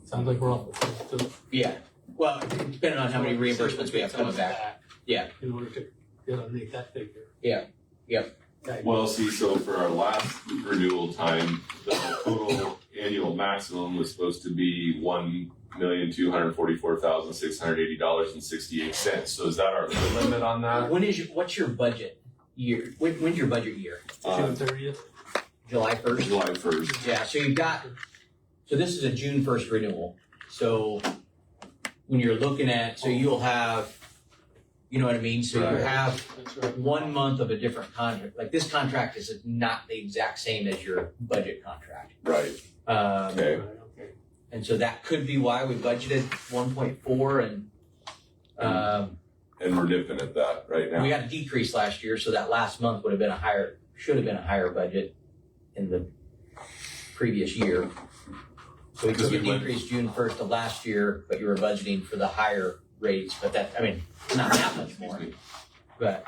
Sounds like we're off the hook. Yeah. Well, depending on how many reimbursements we have coming back. Yeah. In order to make that figure. Yeah. Yep. Well, see, so for our last renewal time, the total annual maximum was supposed to be $1,244,680.68. So is that our limit on that? What's your budget year? When's your budget year? June 30th. July 1st? July 1st. Yeah, so so this is a June 1st renewal. So when you're looking at, you'll have, you know what I mean? So you have 1 month of a different contract. Like this contract is not the exact same as your budget contract. Right. Okay. And so that could be why we budgeted 1.4 and we're nipping at that right now. We had a decrease last year, so that last month should have been a higher budget in the previous year. So we took a decrease June 1st of last year, but you were budgeting for the higher rates, but not that much more. But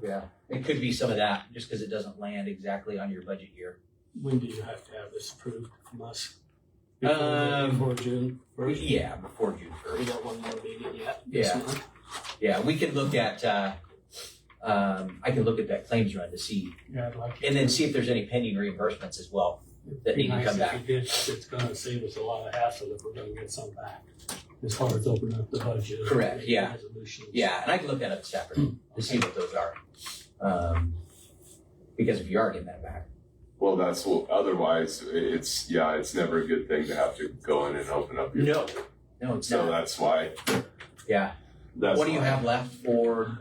yeah, it could be some of that just because it doesn't land exactly on your budget year. When do you have to have this approved from us? Before June 1st? Yeah, before June 1st. We got one more meeting yet. Yeah, we can look at, I can look at that claims run to see, and then see if there's any pending reimbursements as well that need to come back. It's going to save us a lot of hassle if we're going to get some back, as far as opening up the budget. Correct, yeah. Yeah, and I can look at it separately to see what those are. Because if you are getting that back. Well, otherwise it's never a good thing to have to go in and open up your. No, it's not. So that's why. Yeah. What do you have left for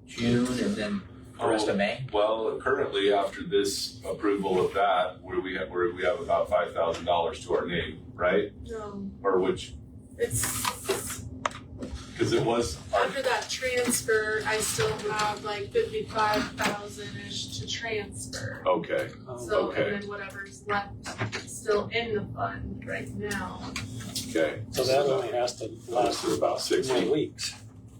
June and then the rest of May? Well, currently after this approval of that, we have about $5,000 to our name, right? No. Or which? Because it was After that transfer, I still have like 55,000-ish to transfer. Okay. So, and then whatever's left still in the fund right now. Okay. So that only has to last for about 6 weeks.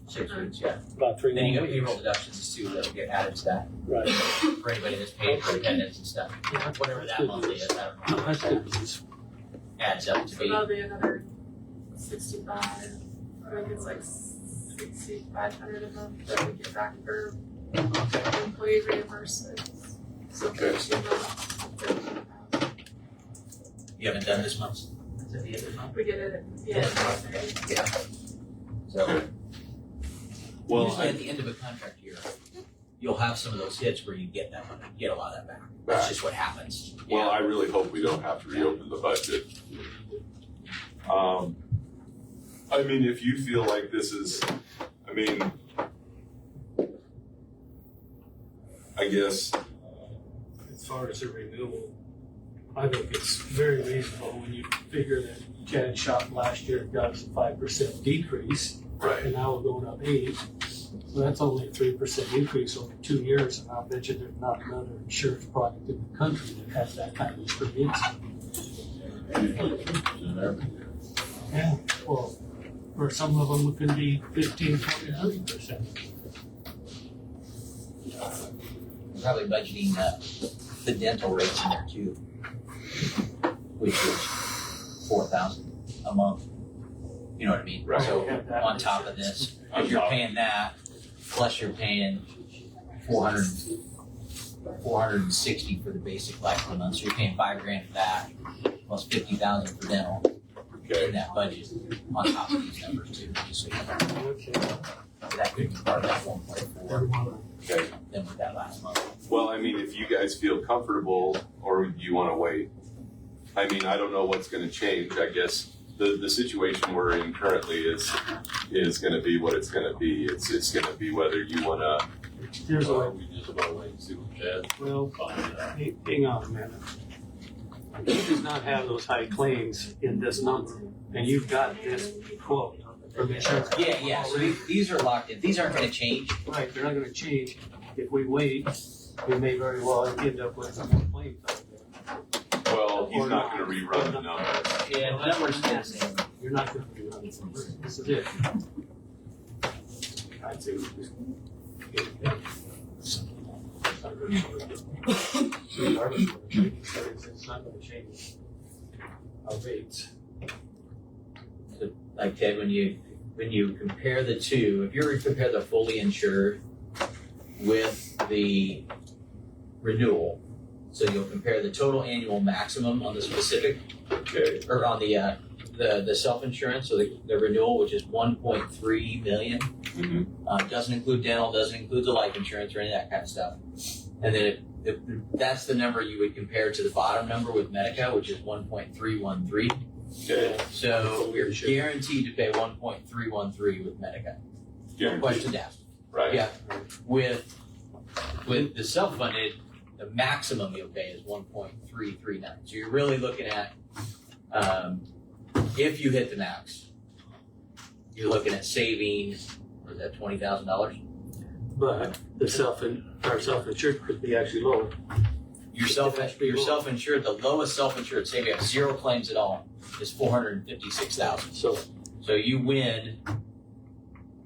6 weeks, yeah. About 3 Then you more got weeks. payroll deductions too that'll get added to that. Right. For anybody that's paying for attendance and stuff. Whatever that monthly is, I don't know. That's good news. Adds up to So be. that'll be another 65. I think it's like 6,500 a month that we get back for employee reimbursements. So Okay. 13,000. You haven't done this month? Is it the end of the month? We get it at the end of January. Yeah. So. Well, Usually at the end of a contract year, you'll have some of those hits where you get that money, get a lot of that back. That's just what happens. Well, I really hope we don't have to reopen the budget. I mean, if you feel like this is, As far as the renewal, I think it's very reasonable when you figure that Chad shop last year got us a 5% decrease, Right. and now we're going up 8. So that's only a 3% increase over 2 years, and I bet you there's not another insurance product in the country that has that kind of experience. Yeah, well, for some of them, it can be 15, 20, 30%. Probably budgeting the dental rates in there too, which is $4,000 a month. You know what I mean? Right. So We have that on top of this, On if you're top. paying that, plus you're paying 460 for the basic life of the month, so you're paying $5,000 for that, plus 50,000 for dental Okay. in that budget on top of these numbers too. Just so you know. Okay. That could be part of that 1.4 Okay. than with that last month. Well, I mean, if you guys feel comfortable, or do you want to wait? I mean, I don't know what's going to change. I guess the situation we're in currently is going to be what it's going to be. It's going to be whether you want to. Here's a, We just about wait and see what Chad well, finds out. hang on a minute. He does not have those high claims in this number, and you've got this quote from the insurance company. Yeah. So these are locked in. These aren't going to change. Right, they're not gonna change. If we wait, we may very well end up with some more claims out there. Well, he's not going to rerun the numbers. Yeah, the numbers stay the same. You're not gonna do that. This is it. I'd say we just get it done. It's not gonna change our rates. Like Ted, when you compare the two, if you were to compare the fully insured with the renewal, so you'll compare the total annual maximum on the specific, Okay. or on the self-insurance, so the renewal, which is 1.3 million, Mhm. doesn't include dental, doesn't include the life insurance or any of that kind of stuff. And then if that's the number you would compare to the bottom number with Medica, which is 1.313. Okay. So we're guaranteed to pay 1.313 with Medica. Guaranteed. Question asked. Right. Yeah. With the self-funded, the maximum you'll pay is 1.339. So you're really looking at, if you hit the max, you're looking at saving, what is that, $20,000? But our self-insured could be actually lower. Your self-insured, the lowest self-insured, say we have 0 claims at all, is $456,000. So you win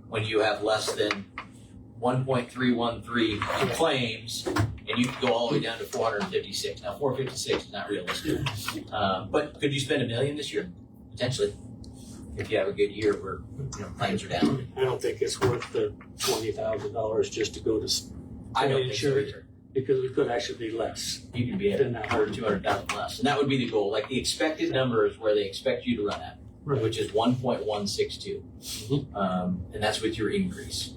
when you have less than 1.313 claims, and you can go all the way down to 456. Now, 456 is not realistic, but could you spend $1 million this year? Potentially, if you have a good year where claims are down. I don't think it's worth the $20,000 just to go to I don't think so insured, either. because we could actually be less. You can be at Than that. 100, 200,000 less, and that would be the goal. Like the expected number is where they expect you to run at, Right. which is 1.162, and that's with your increase.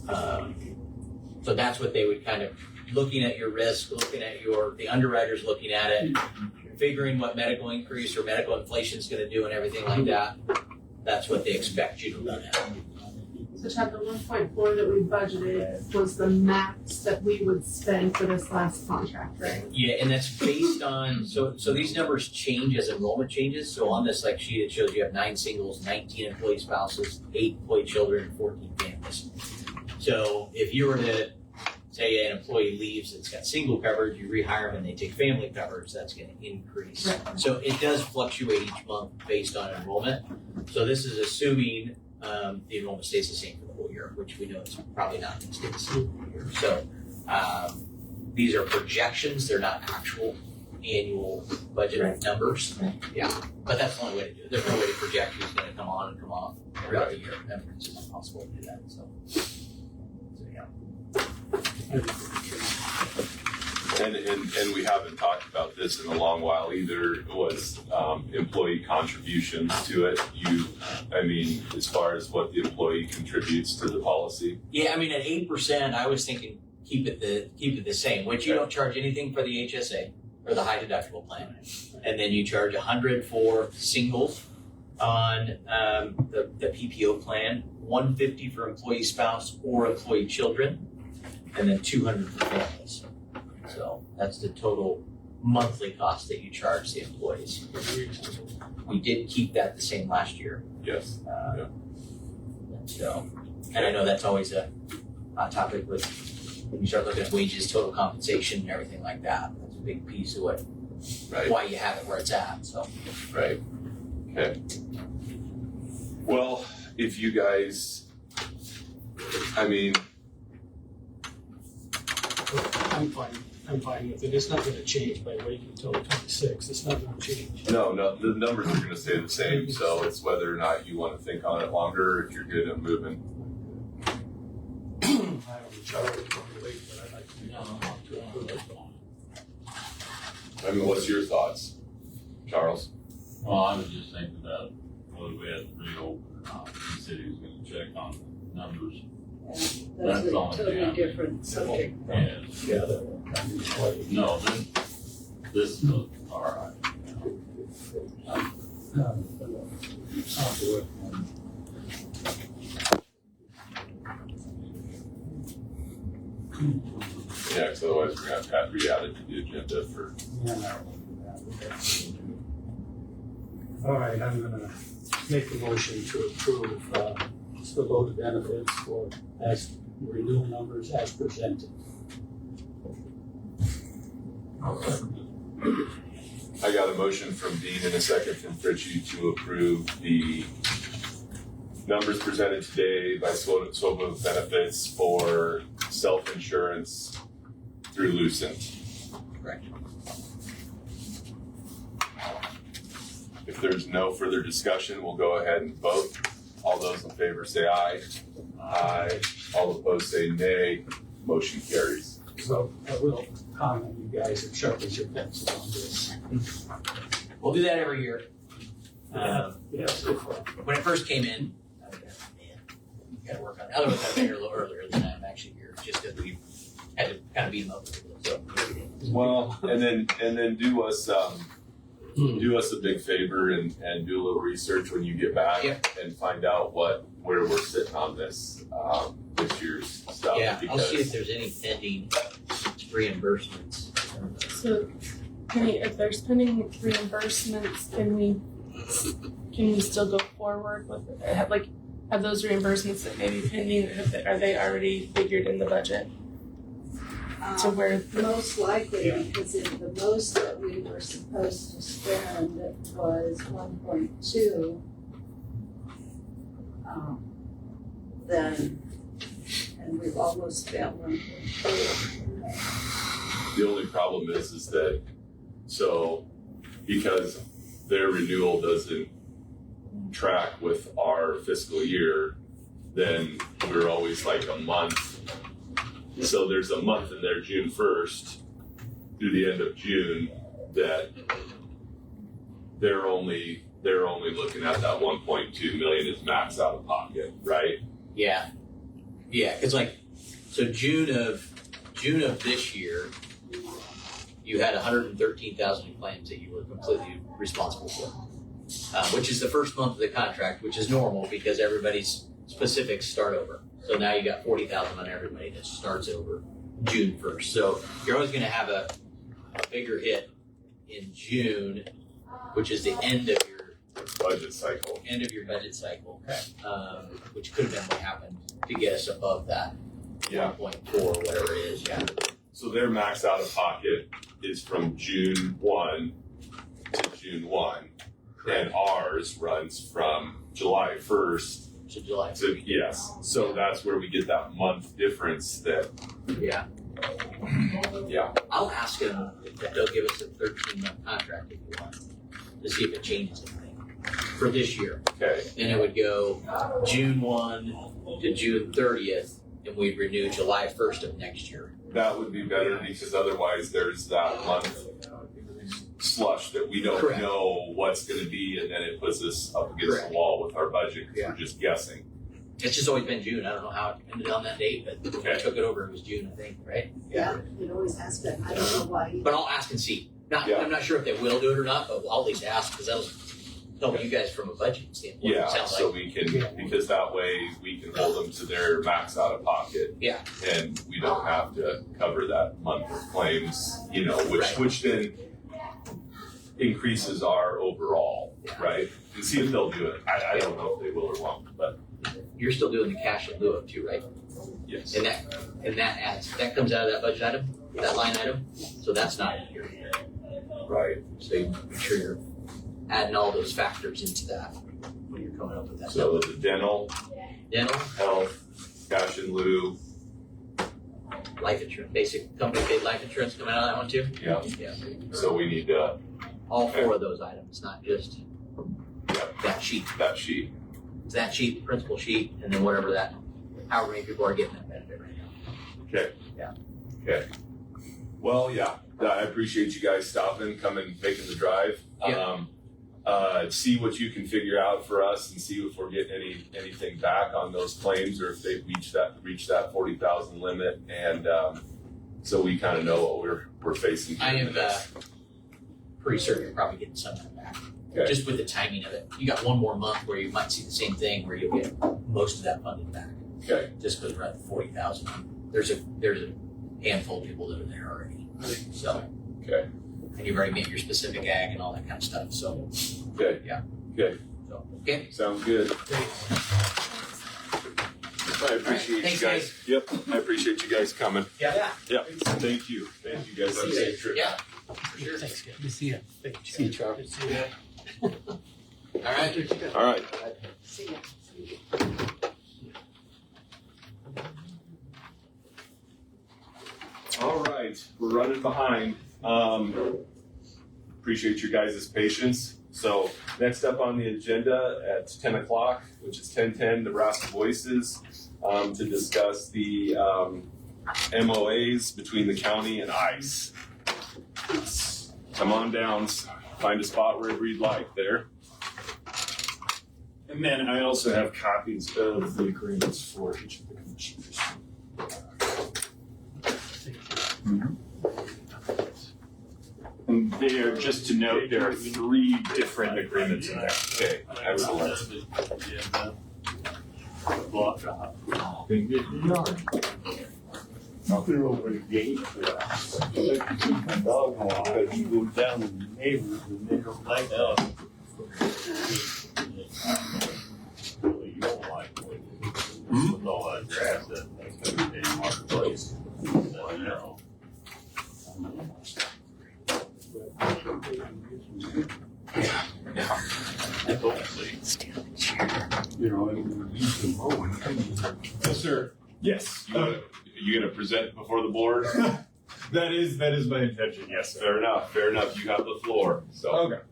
So that's what they would kind of looking at your risk, looking at the underwriters looking at it, figuring what medical increase or medical inflation is going to do and everything like that. That's what they expect you to run at. So Chad, the 1.4 that we budgeted was the max that we would spend for this last contract, right? Yeah, and that's based on, so these numbers change as enrollment changes. So on this like sheet, it shows you have 9 singles, 19 employee spouses, 8 employee children, and 14 families. So if you were to say an employee leaves that's got single coverage, you rehire them and they take family coverage, that's going to increase. Right. So it does fluctuate each month based on enrollment. So this is assuming the enrollment stays the same for the whole year, which we know it's probably not going to stay the same for the whole year. So these are projections; they're not actual annual budget numbers. Yeah, but that's the only way to do it. There's no way to project who's going to come on and come off throughout the year. I mean, it's just impossible to do that. So yeah. And we haven't talked about this in a long while either, was employee contributions to it. I mean, as far as what the employee contributes to the policy. Yeah, I mean at 8%, I was thinking keep it the same, which you don't charge anything for the HSA or the high deductible plan, and then you charge $100 for singles on the PPO plan, $150 for employee spouse or employee children, and then $200 for families. So that's the total monthly cost that you charge the employees. We did keep that the same last year. Yes. So, and I know that's always a hot topic with when you start looking at wages, total compensation, and everything like that. That's a big piece of what, Right. why you have it where it's at. So, Right. Okay. Well, if you guys, I mean, I'm fine with it. It's not gonna change by waiting until the 26th. It's not gonna change. no, the numbers are gonna stay the same, so it's whether or not you wanna think on it longer, if you're good at moving. I don't charge it on the late, but I'd like to approve it. I mean, what's your thoughts, Charles? Well, I was just thinking about whether we had to reopen or not. The city was gonna check on numbers. That's That's a all, totally yeah. different subject. And, Yeah, that will kind of play. no, this is all right. I'll do it. Yeah, because otherwise we're gonna have to re-add it to the agenda for, All right, I'm gonna make the motion to approve, the load benefits for as renewal numbers as presented. I got a motion from Dean and a second from Fritchie to approve the numbers presented today by scope of benefits for self-insurance through Lucent. correct. If there's no further discussion, we'll go ahead and vote. All those in favor say aye. Aye. All opposed say nay. Motion carries. So I will comment, you guys have sharpened your pencil on this. We'll do that every year. Yeah, so far. When it first came in, I was like, man, you gotta work on it. Otherwise, I've been here a little earlier than I'm actually here, just that we had to kind of beat them up a little bit. So, Well, and then do us a big favor and do a little research when you get back and find out where we're sitting on this year's stuff. yeah, I'll see if Because there's any pending reimbursements. So, if there's pending reimbursements, can we still go forward with it? Have those reimbursements that may be pending, are they already figured in the budget? To where Most likely, because the most that we were supposed to spend was 1.2. Then, and we've almost spent 1.4. the only problem is that because their renewal doesn't track with our fiscal year, then we're always like a month. So there's a month in there, June 1st through the end of June, that they're only looking at that 1.2 million is max out of pocket, right? Yeah, because so June of this year, you had 113,000 claims that you were completely responsible for, which is the first month of the contract, which is normal because everybody's specifics start over. So now you got 40,000 on everybody that starts over June 1st. So you're always going to have a bigger hit in June, which is the end of your budget cycle. Which could have been what happened to get us above that 1.4, whatever it is. Yeah. So their max out of pocket is from June 1 to June 1, and ours runs from July 1st to July. to yes. So that's where we get that month difference. That Yeah. yeah. I'll ask them if they'll give us a 13-month contract if you want to see if it changes anything for this year. Okay. Then it would go June 1 to June 30th, and we'd renew July 1st of next year. That would be better because otherwise there's that month slush that we don't Correct. know what's going to be, and then it puts us up against Correct. the wall with our budget because we're just guessing. It's just always been June. I don't know how it ended on that date, but when we took it over, it was June, I think, right? Yeah, it always has been. I don't know why. But I'll ask and see. I'm not sure if they will do it or not, but I'll at least ask because that'll help you guys from a budget standpoint. Yeah, it sounds so like. we can, because that way we can hold them to their max out of pocket. Yeah. And we don't have to cover that month of claims, which then increases our overall, right? And see if they'll do it. I don't know if they will or won't, but You're still doing the cash in lieu of too, right? yes. And that comes out of that budget item, that line item, so that's not in here. Right. So you make sure you're adding all those factors into that when you're coming up with that. So the dental, health, cash in lieu, Life insurance, basic company paid life insurance coming out of that one too? yeah. Yeah. So we need to, All 4 of those items, not just that sheet. that sheet. It's that sheet, the principal sheet, and then whatever that, however many people are getting that benefit right now. Okay. Yeah. Okay. Well, yeah, I appreciate you guys stopping, coming, making the drive. Yeah. See what you can figure out for us and see if we're getting anything back on those claims or if they've reached that 40,000 limit. And, so we kind of know what we're facing. I am pretty certain you're probably getting some of that back. Okay. Just with the timing of it. You got one more month where you might see the same thing where you'll get most of that funding back. Okay. Just because we're at the 40,000. There's a handful of people that are there already. So. Okay. And you've already made your specific ag and all that kind of stuff. So. Okay. Yeah. Okay. So. Okay. Sounds good. I appreciate Thanks, you guys. Yep. I appreciate you guys coming. Yeah. Yeah. Thank you. Thank you guys. Have a safe trip. Yeah. For sure. Thanks, good to see you. See you, Charles. All right. All right. See ya. All right, we're running behind. Appreciate your guys' patience. So next up on the agenda at 10 o'clock, which is 10:10, Nebraska Voices, to discuss the MOAs between the county and ICE. Come on down, find a spot wherever you'd like there. And then I also have copies of the agreements for each of the commissioners. And they are, just to note, there are 3 different agreements in there. Okay, excellent. Nothing over the gate. Dog walk, because you go down to the neighbors and they don't like us. Really, you don't like it. With all that grass that makes every day hard place. You know. You know, and you can mow and Yes, sir. Yes. You gonna present before the board? That is my intention, yes, sir. Fair enough, fair enough. You have the floor, so. Okay.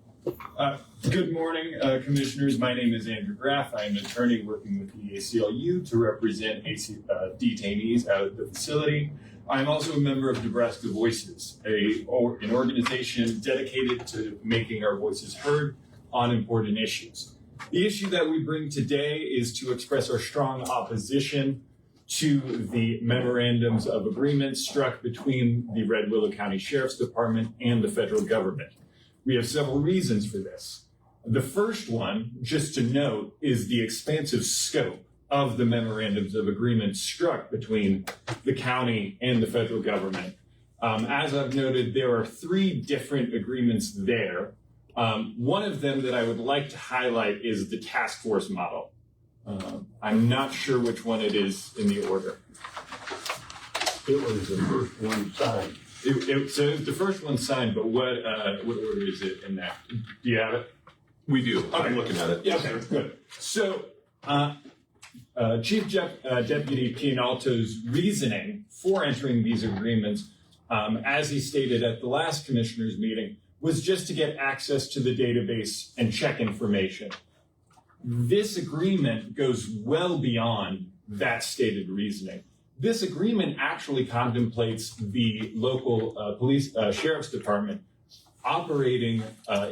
Good morning, commissioners. My name is Andrew Graff. I am an attorney working with the ACLU to represent detainees out of the facility. I'm also a member of Nebraska Voices, an organization dedicated to making our voices heard on important issues. The issue that we bring today is to express our strong opposition to the memorandums of agreement struck between the Red Willow County Sheriff's Department and the federal government. We have several reasons for this. The first one, just to note, is the expansive scope of the memorandums of agreement struck between the county and the federal government. As I've noted, there are 3 different agreements there. One of them that I would like to highlight is the task force model. I'm not sure which one it is in the order. it was the first one signed. So the first one signed, but what order is it in that? Do you have it? We do. I'm Okay. looking at it. Yeah, okay, good. So, Chief Deputy Pianalto's reasoning for entering these agreements, as he stated at the last commissioners meeting, was just to get access to the database and check information. This agreement goes well beyond that stated reasoning. This agreement actually contemplates the local sheriff's department operating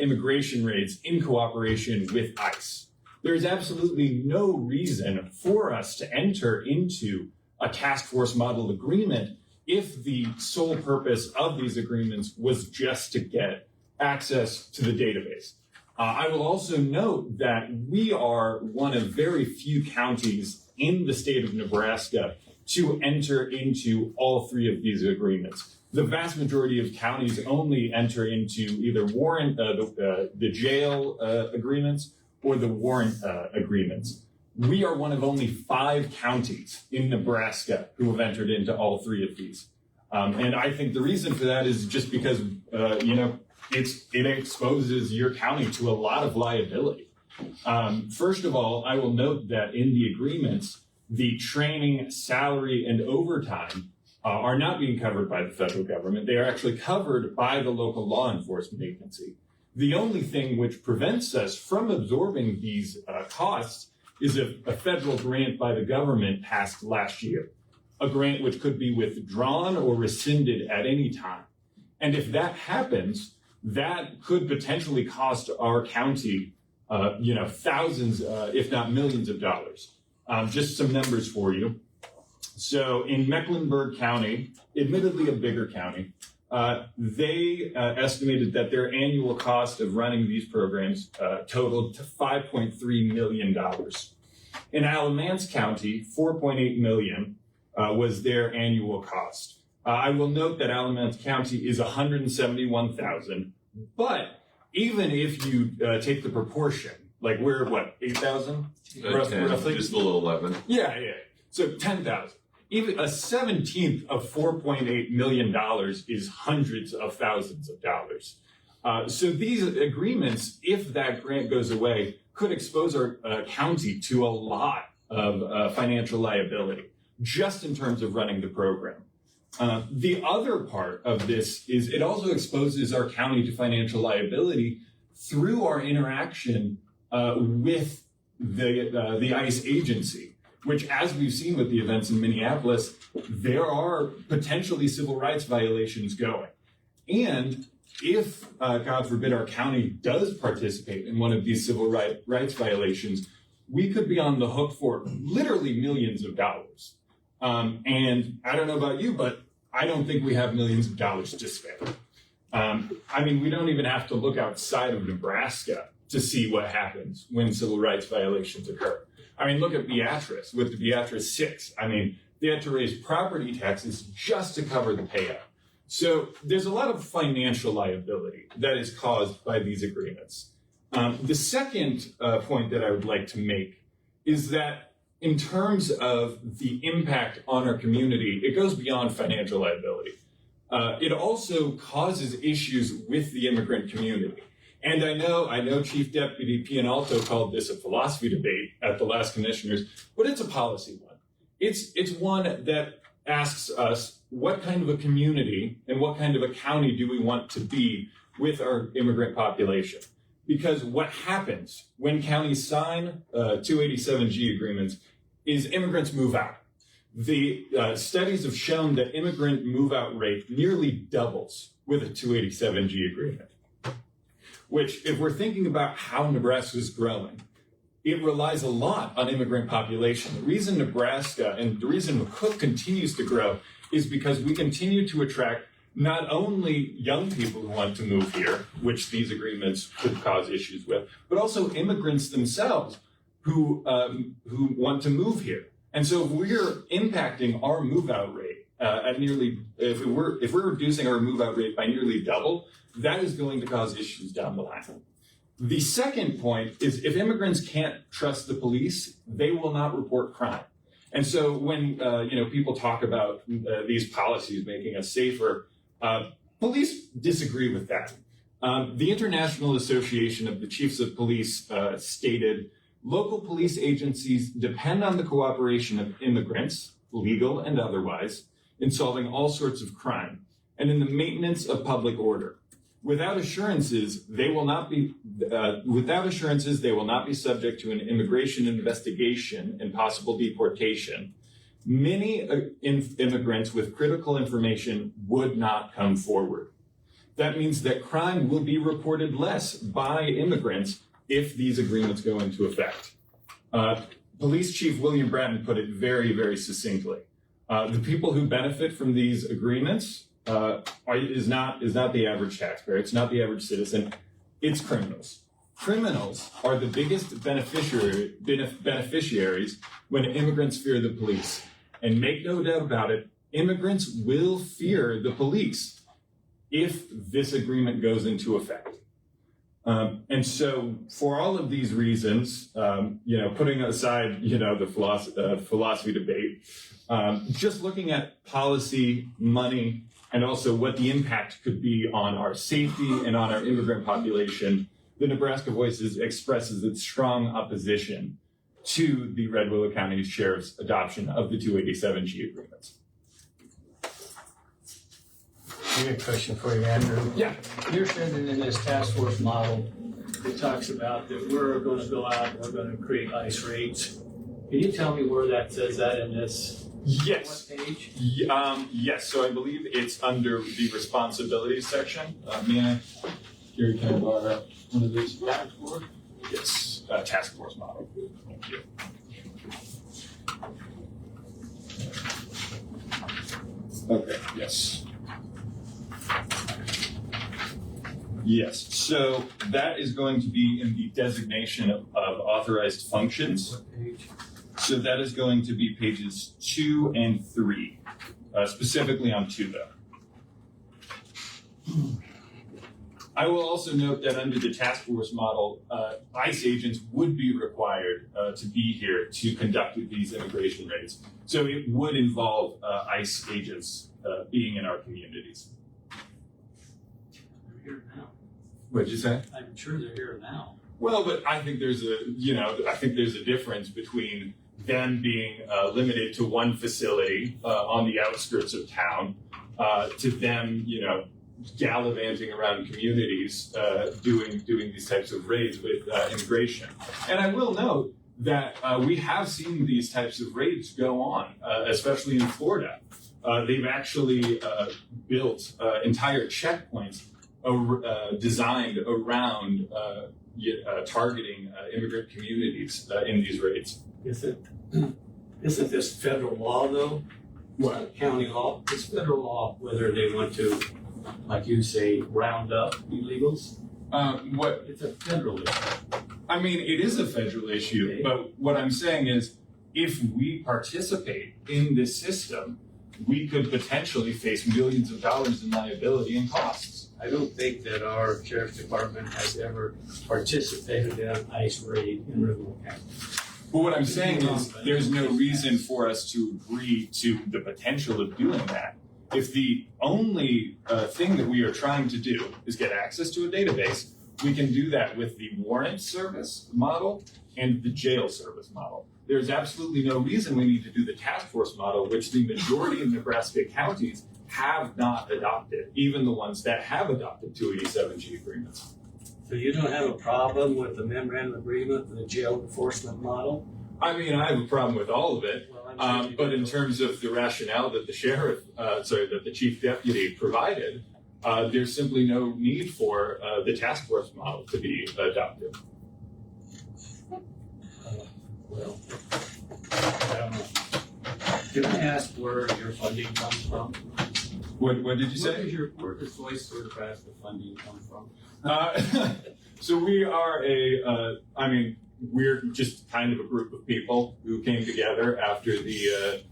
immigration raids in cooperation with ICE. There is absolutely no reason for us to enter into a task force model agreement if the sole purpose of these agreements was just to get access to the database. I will also note that we are one of very few counties in the state of Nebraska to enter into all 3 of these agreements. the vast majority of counties only enter into either warrant, the jail agreements or the warrant agreements. We are one of only 5 counties in Nebraska who have entered into all 3 of these. And I think the reason for that is just because, it exposes your county to a lot of liability. First of all, I will note that in the agreements, the training, salary, and overtime are not being covered by the federal government. They are actually covered by the local law enforcement agency. The only thing which prevents us from absorbing these costs is a federal grant by the government passed last year, a grant which could be withdrawn or rescinded at any time. And if that happens, that could potentially cost our county, thousands, if not millions of dollars. Just some numbers for you. So in Mecklenburg County, admittedly a bigger county, they estimated that their annual cost of running these programs totaled to $5.3 million. In Alamance County, $4.8 million was their annual cost. I will note that Alamance County is 171,000, but even if you take the proportion, like we're what, 8,000? Roughly? Just below 11. Yeah. So 10,000. Even a 17th of $4.8 million is hundreds of thousands of dollars. So these agreements, if that grant goes away, could expose our county to a lot of financial liability, just in terms of running the program. The other part of this is it also exposes our county to financial liability through our interaction with the ICE agency, which, as we've seen with the events in Minneapolis, there are potentially civil rights violations going. And if, God forbid, our county does participate in one of these civil rights violations, we could be on the hook for literally millions of dollars. And I don't know about you, but I don't think we have millions of dollars to spare. We don't even have to look outside of Nebraska to see what happens when civil rights violations occur. Look at Beatrice with the Beatrice 6. They had to raise property taxes just to cover the payout. So there's a lot of financial liability that is caused by these agreements. The second point that I would like to make is that in terms of the impact on our community, it goes beyond financial liability. It also causes issues with the immigrant community. And I know Chief Deputy Pianalto called this a philosophy debate at the last commissioners, but it's a policy one. It's one that asks us what kind of a community and what kind of a county do we want to be with our immigrant population? Because what happens when counties sign 287G agreements is immigrants move out. The studies have shown that immigrant move-out rate nearly doubles with a 287G agreement, which, if we're thinking about how Nebraska is growing, it relies a lot on immigrant population. The reason Nebraska and the reason McCook continues to grow is because we continue to attract not only young people who want to move here, which these agreements could cause issues with, but also immigrants themselves who want to move here. And so if we're impacting our move-out rate if we're reducing our move-out rate by nearly double, that is going to cause issues down the line. The second point is if immigrants can't trust the police, they will not report crime. And so when people talk about these policies making us safer, police disagree with that. The International Association of the Chiefs of Police stated, local police agencies depend on the cooperation of immigrants, legal and otherwise, in solving all sorts of crime and in the maintenance of public order. Without assurances, they will not be subject to an immigration investigation and possible deportation. Many immigrants with critical information would not come forward. That means that crime will be reported less by immigrants if these agreements go into effect. Police Chief William Bratton put it very, very succinctly. The people who benefit from these agreements is not the average taxpayer. It's not the average citizen. It's criminals. Criminals are the biggest beneficiaries when immigrants fear the police. And make no doubt about it, immigrants will fear the police if this agreement goes into effect. And so for all of these reasons, putting aside, the philosophy debate, just looking at policy, money, and also what the impact could be on our safety and on our immigrant population, the Nebraska Voices expresses its strong opposition to the Red Willow County Sheriff's adoption of the 287G agreements. I got a question for you, Andrew. Yeah. You're saying in this task force model, it talks about that we're going to go out and we're going to create ICE raids. Can you tell me where that says that in this? Yes. What page? Yes. So I believe it's under the responsibilities section. May I, Gary, can I borrow one of these? Task force? Yes. Task force model. Thank you. Okay. Yes. Yes, so that is going to be in the designation of authorized functions. What page? So that is going to be pages 2 and 3, specifically on 2 though. I will also note that under the task force model, ICE agents would be required to be here to conduct these immigration raids. So it would involve ICE agents being in our communities. They're here now. What'd you say? I'm sure they're here now. Well, but I think there's a difference between them being limited to one facility on the outskirts of town, to them, gallivanting around communities, doing these types of raids with immigration. And I will note that we have seen these types of raids go on, especially in Florida. They've actually built entire checkpoints designed around targeting immigrant communities in these raids. Isn't this federal law though? What? County law? It's federal law whether they want to, like you say, round up illegals. It's a federal issue. I mean, it is a federal issue, okay. But what I'm saying is if we participate in this system, we could potentially face millions of dollars in liability and costs. I don't think that our sheriff's department has ever participated in an ICE raid in Red Willow County. But what I'm saying is there's no reason for us to agree to the potential of doing that. If the only thing that we are trying to do is get access to a database, we can do that with the warrant service model and the jail service model. There's absolutely no reason we need to do the task force model, which the majority of Nebraska counties have not adopted, even the ones that have adopted 287G agreements. So you don't have a problem with the memorandum agreement and the jail enforcement model? I mean, I have a problem with all of it, Well, but in terms of the rationale that that the chief deputy provided, there's simply no need for the task force model to be adopted. Well, I don't know. Can I ask where your funding comes from? What did you say? Where does Voice for Nebraska funding come from? So we are we're just kind of a group of people who came together after the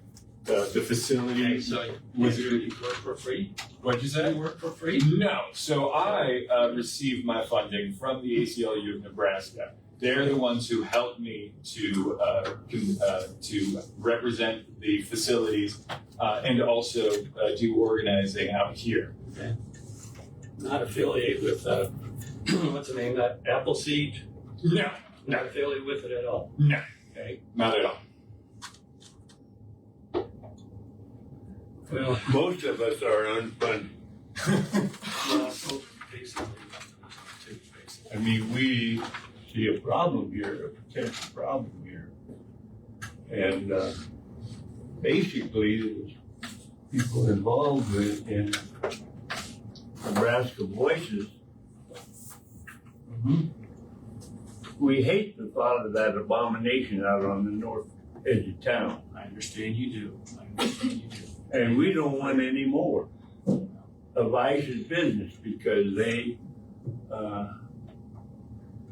facility. Okay, so you work for free? What'd you say? You work for free? No. So I received my funding from the ACLU of Nebraska. They're the ones who helped me to represent the facilities and also do organizing out here. Okay. Not affiliated with what's the name? That Appleseed? No. Not affiliated with it at all? No. Okay. Not at all. Well, Most of us are unfunded. basically. I mean, we see a problem here, a potential problem here. And basically, the people involved in Nebraska Voices, we hate the thought of that abomination out on the north edge of town. I understand you do. And we don't want any more of ICE's business because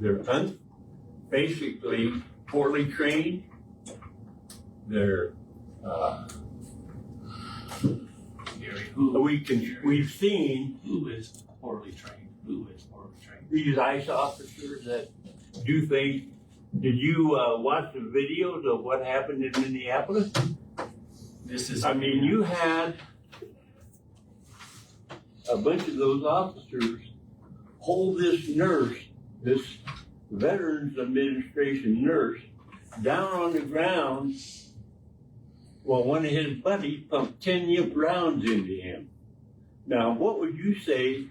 they're basically poorly trained. They're Gary, we've seen who is poorly trained? Who is poorly trained? these ICE officers that do things. Did you watch the videos of what happened in Minneapolis? This is. I mean, you had a bunch of those officers hold this nurse, this Veterans Administration nurse, down on the ground while one of his buddies pumped 10 yip rounds into him. Now, what would you say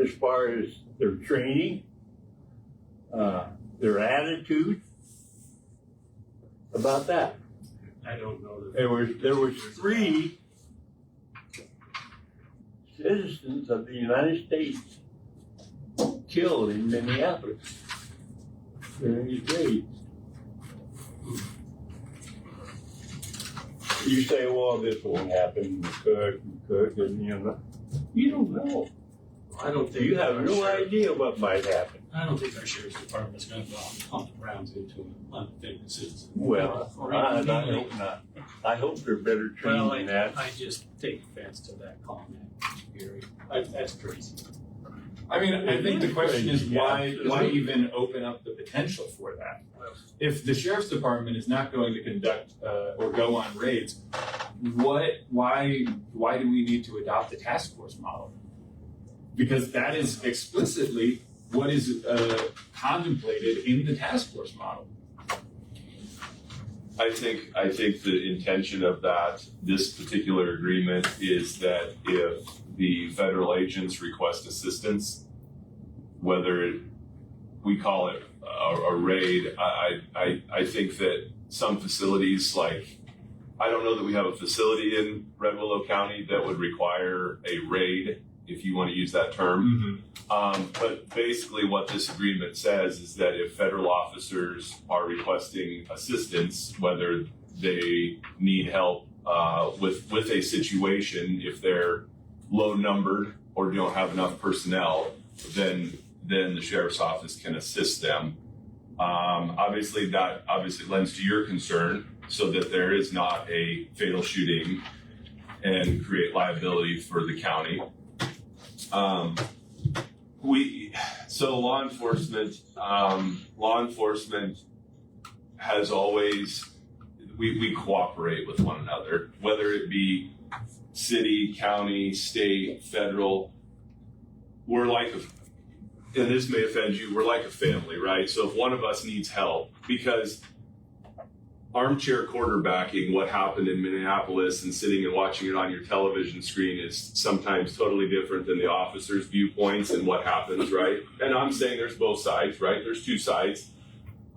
as far as their training, their attitude about that? I don't know that. There was 3 citizens of the United States killed in Minneapolis during these raids. You say, well, this won't happen, could, and you don't know. I don't think. You have no idea what might happen. I don't think our sheriff's department's going to go out and pump rounds into an unaffected citizen. Well, I hope not. I hope they're better trained than that. I just take offense to that comment, Gary. That's crazy. I mean, I think the question is why even open up the potential for that? If the sheriff's department is not going to conduct or go on raids, why do we need to adopt the task force model? Because that is explicitly what is contemplated in the task force model. I think the intention of this particular agreement is that if the federal agents request assistance, whether we call it a raid, I think that some facilities, like, I don't know that we have a facility in Red Willow County that would require a raid, if you want to use that term. But basically what this agreement says is that if federal officers are requesting assistance, whether they need help with a situation, if they're low numbered or don't have enough personnel, then the sheriff's office can assist them. Obviously that lends to your concern, so that there is not a fatal shooting and create liability for the county. Law enforcement has always, we cooperate with one another, whether it be city, county, state, federal. We're like, and this may offend you, we're like a family, right? So if one of us needs help, because armchair quarterbacking what happened in Minneapolis and sitting and watching it on your television screen is sometimes totally different than the officers' viewpoints and what happens, right? And I'm saying there's both sides, right? There's 2 sides.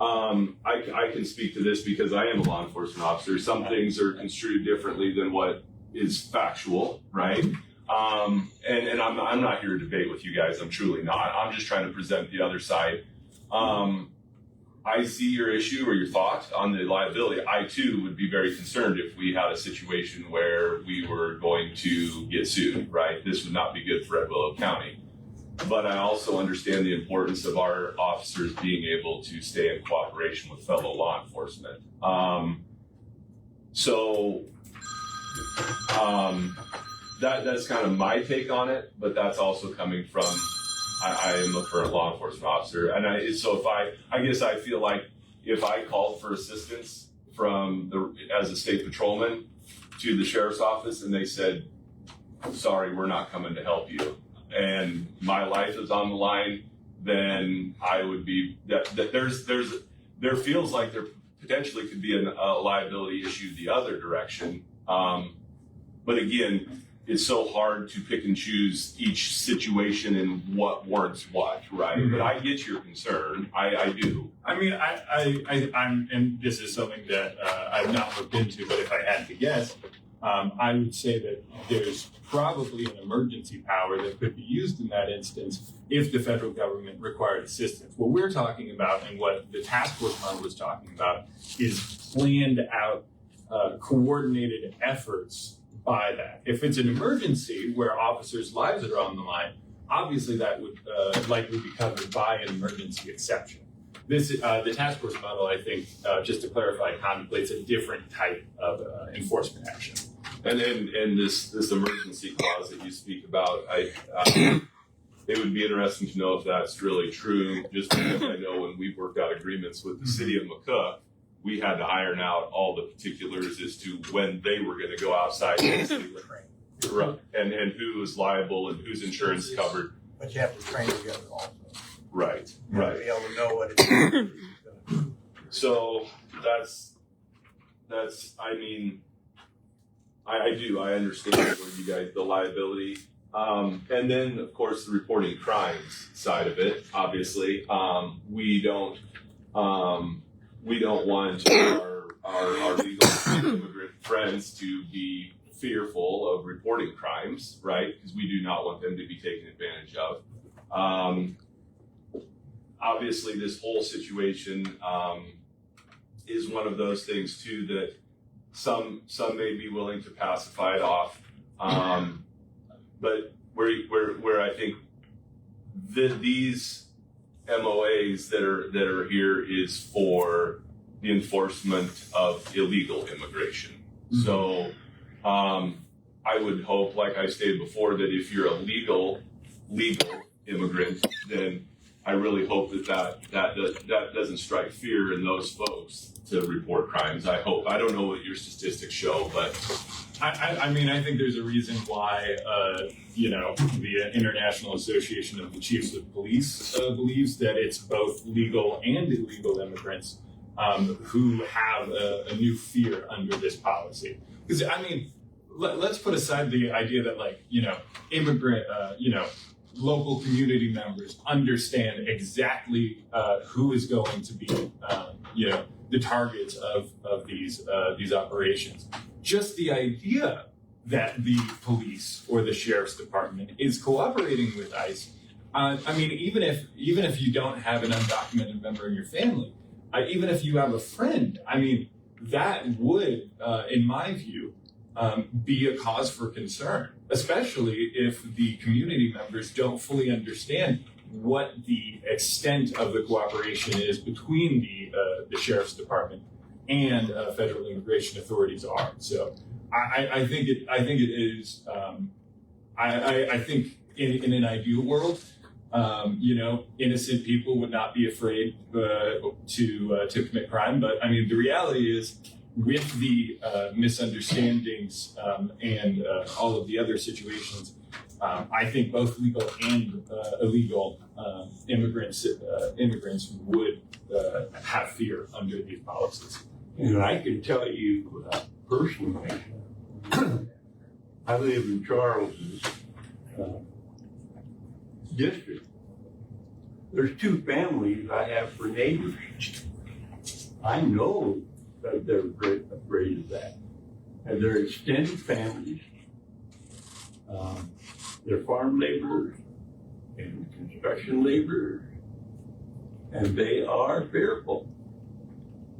I can speak to this because I am a law enforcement officer. Some things are construed differently than what is factual, right? And I'm not here to debate with you guys. I'm truly not. I'm just trying to present the other side. I see your issue or your thought on the liability. I too would be very concerned if we had a situation where we were going to get sued, right? This would not be good for Red Willow County. But I also understand the importance of our officers being able to stay in cooperation with fellow law enforcement. That's kind of my take on it, but that's also coming from, I am a current law enforcement officer, and I guess I feel like if I called for assistance as a state patrolman to the sheriff's office and they said, sorry, we're not coming to help you, and my life is on the line, then I would be, there feels like there potentially could be a liability issue the other direction. But again, it's so hard to pick and choose each situation and what warrants what, right? Mm-hmm. But I get your concern. I do. I mean, I'm, and this is something that I've not looked into, but if I had to guess, I would say that there's probably an emergency power that could be used in that instance if the federal government required assistance. What we're talking about and what the task force model was talking about is planned out, coordinated efforts by that. If it's an emergency where officers' lives are on the line, obviously that would likely be covered by an emergency exception. The task force model, I think, just to clarify, contemplates a different type of enforcement action. And this emergency clause that you speak about, it would be interesting to know if that's really true, just because I know when we worked out agreements with the city of McCook, we had to iron out all the particulars as to when they were going to go outside and who was liable and whose insurance covered. But you have to train together also. Right, You have to be able to know what it is. So that's I mean, I understand where you guys, the liability. And then of course the reporting crimes side of it, obviously. We don't want our legal immigrant friends to be fearful of reporting crimes, right? Because we do not want them to be taken advantage of. Obviously, this whole situation is one of those things too that some may be willing to pacify it off, but where I think these MOAs that are here is for the enforcement of illegal immigration. Mm-hmm. So I would hope, like I stated before, that if you're a legal immigrant, then I really hope that doesn't strike fear in those folks to report crimes. I hope. I don't know what your statistics show, but I mean, I think there's a reason why, the International Association of the Chiefs of Police believes that it's both legal and illegal immigrants who have a new fear under this policy. Because, I mean, let's put aside the idea that, immigrant, local community members understand exactly who is going to be, the targets of these operations. Just the idea that the police or the sheriff's department is cooperating with ICE. I mean, even if you don't have an undocumented member in your family, even if you have a friend, I mean, that would, in my view, be a cause for concern, especially if the community members don't fully understand what the extent of the cooperation is between the sheriff's department and federal immigration authorities are. So I think it is. I think in an ideal world, innocent people would not be afraid to commit crime. But I mean, the reality is, with the misunderstandings and all of the other situations, I think both legal and illegal immigrants would have fear under these policies. And I can tell you personally, I live in Charles's district. There's two families I have for neighbors. I know that they're afraid of that. And they're extended families. They're farm laborers and construction laborers. And they are fearful.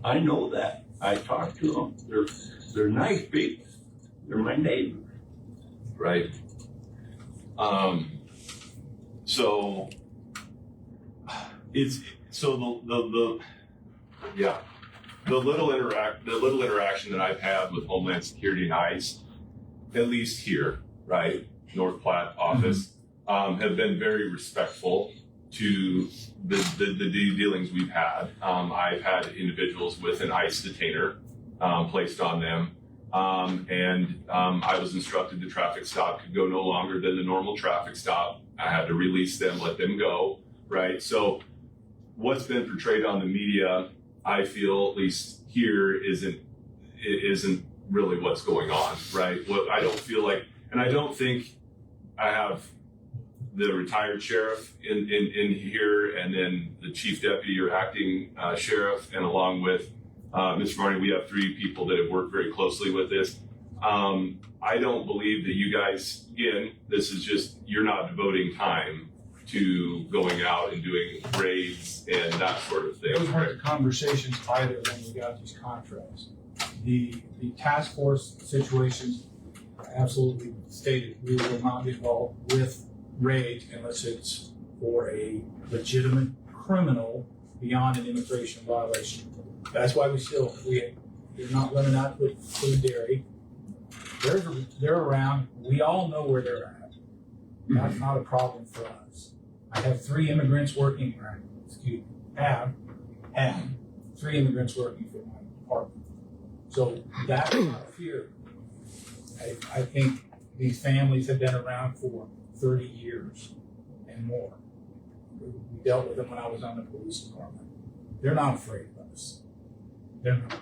I know that. I talk to them. They're nice people. They're my neighbors. Right. So it's the little interaction that I've had with Homeland Security and ICE, at least here, right, North Platte office, have been very respectful to the dealings we've had. I've had individuals with an ICE detainer placed on them, and I was instructed the traffic stop could go no longer than the normal traffic stop. I had to release them, let them go, right? So what's been portrayed on the media, I feel, at least here, isn't really what's going on, right? What I don't feel like, and I don't think I have the retired sheriff in here, and then the chief deputy or acting sheriff, and along with Mr. Marty, we have three people that have worked very closely with this. I don't believe that you guys, again, this is just, you're not devoting time to going out and doing raids and that sort of thing. Those weren't the conversations either when we got these contracts. The task force situations absolutely stated we will not be involved with raids unless it's for a legitimate criminal beyond an immigration violation. That's why we're not running out with food dairy. they're around. We all know where they're at. That's not a problem for us. I have 3 immigrants working, have 3 immigrants working for my department. So that's not a fear. I think these families have been around for 30 years and more. We dealt with them when I was on the police department. They're not afraid of us. They're not.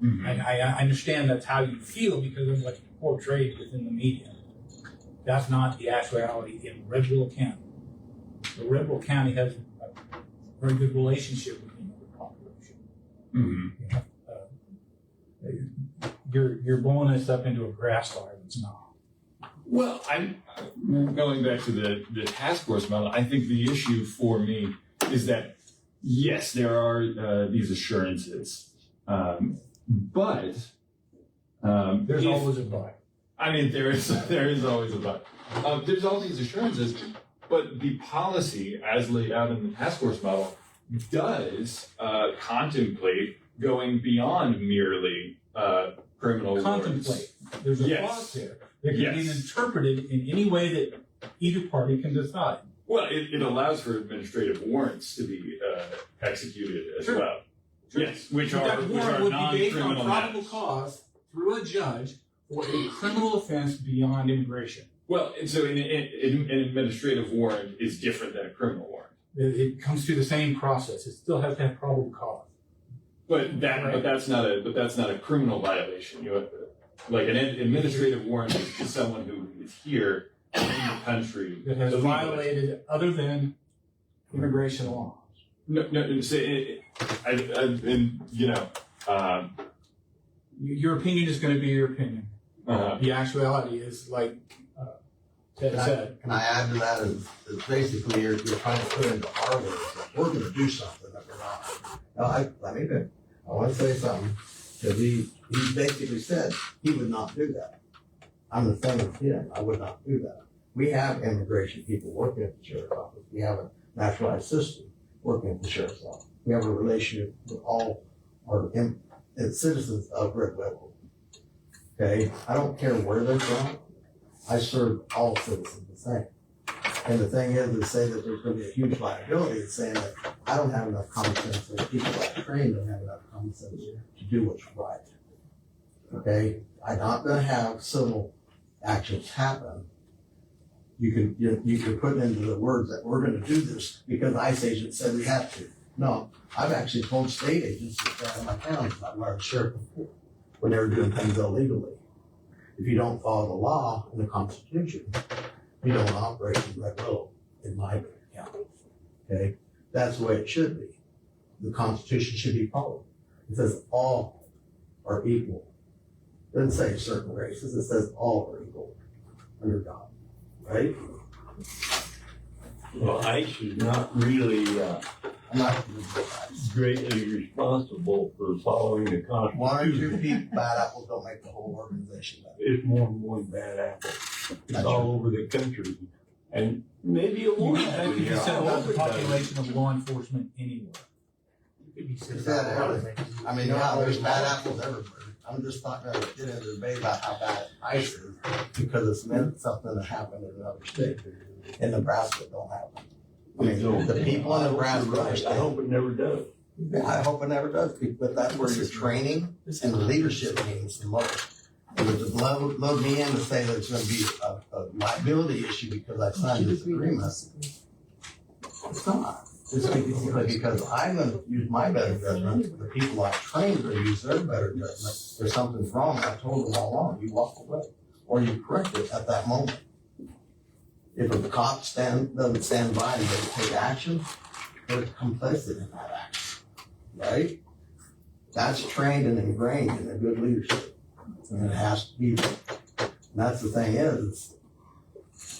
Mm-hmm. And I understand that's how you feel because of what's portrayed within the media. That's not the actuality in Red Willow County. The Red Willow County has a very good relationship with the immigrant population. Mm-hmm. You're blowing this up into a grass fire that's not. Well, I'm going back to the task force model. I think the issue for me is that, yes, there are these assurances, but there's always a but. I mean, there is always a but. There's all these assurances, but the policy, as laid out in the task force model, does contemplate going beyond merely criminal Contemplate. warrants. There's a Yes. clause there that can be interpreted in any way that either party can decide. Well, it allows for administrative warrants to be executed as Sure. well. Sure. Yes, which That are warrant would be based on non-criminal probable matters. cause through a judge for a criminal offense beyond immigration. Well, and so an administrative warrant is different than a criminal warrant. It comes through the same process. It still has to have probable cause. But that's not a criminal violation. You have, like an administrative warrant is someone who is here in the country That has illegally. violated other than immigration laws. No. Say, and you know, Your opinion is going to be your opinion. The actuality is like Ted said. Can I add to that is basically you're trying to put into our words that we're going to do something that we're not. Now, I want to say something because he basically said he would not do that. I'm the same as him. I would not do that. We have immigration people working at the sheriff's office. We have a naturalized system working at the sheriff's office. We have a relationship with all our citizens of Red Willow. Okay, I don't care where they're from. I serve all citizens the same. And the thing is, to say that there's going to be a huge liability is saying that I don't have enough common sense, or people that I train don't have enough common sense to do what's right. Okay, I'm not going to have civil actions happen. You could put into the words that we're going to do this because ICE agent said we have to. No, I've actually told state agents in my county, not where I was sheriff before, when they were doing things illegally. If you don't follow the law and the Constitution, you don't operate in Red Willow, in my county. Okay? That's the way it should be. The Constitution should be followed. It says all are equal. It doesn't say certain races, it says all are equal under God. Right? Well, ICE is not really greatly responsible for following the Constitution. One or two people, bad apples don't make the whole organization better. It's more than one bad apple. It's all over the country. And maybe it won't. That could be said about the population of law enforcement anywhere. I mean, yeah, there's bad apples everywhere. I'm just not going to get into a debate about how bad ICE is because it's meant something to happen in another state. In Nebraska, it don't happen. I mean, the people in Nebraska, I hope it never does. I hope it never does, but that's where your training and leadership means the most. It would just load me in to say that it's going to be a liability issue because I signed this agreement. It's not. It's because I'm going to use my better judgment. The people I trained are going to use their better judgment. There's something's wrong. I told them all along. You walk away, or you correct it at that moment. If a cop doesn't stand by and doesn't take action, they're complicit in that action, right? That's trained and ingrained in a good leadership, and it has to be. And that's the thing is,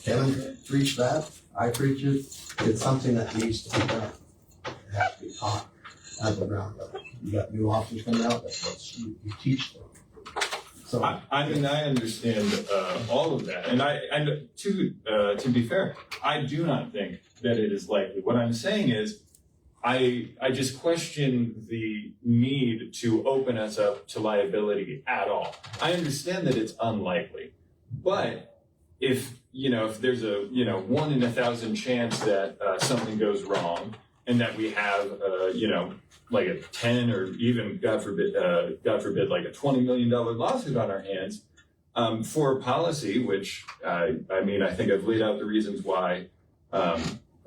Kevin preached that. I preach it. It's something that needs to be done. It has to be taught at the ground level. You got new officers coming out. That's what you teach them. So I mean, I understand all of that, and to be fair, I do not think that it is likely. What I'm saying is, I just question the need to open us up to liability at all. I understand that it's unlikely, but if there's a 1 in 1,000 chance that something goes wrong, and that we have like a 10 or even God forbid like a $20 million lawsuit on our hands for a policy, which I think I've laid out the reasons why.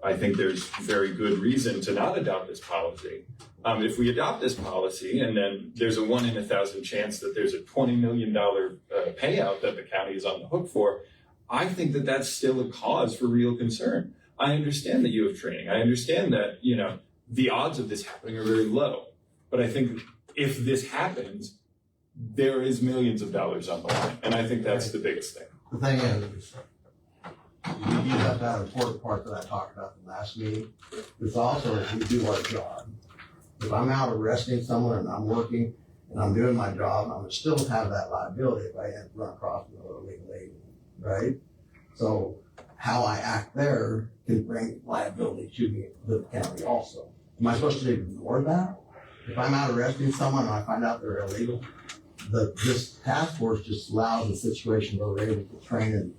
I think there's very good reason to not adopt this policy. If we adopt this policy and then there's a 1 in 1,000 chance that there's a $20 million payout that the county is on the hook for, I think that that's still a cause for real concern. I understand that you have training. I understand that, the odds of this happening are very low. But I think if this happens, there is millions of dollars on the line. And I think that's the biggest thing. The thing is, you have that important part that I talked about in the last meeting. It's also, if we do our job, if I'm out arresting someone and I'm working and I'm doing my job, I'm gonna still have that liability if I run across another illegal alien, right? So how I act there can bring liability to me, to the county also. Am I supposed to ignore that? If I'm out arresting someone and I find out they're illegal, this task force just allows a situation where we're able to train in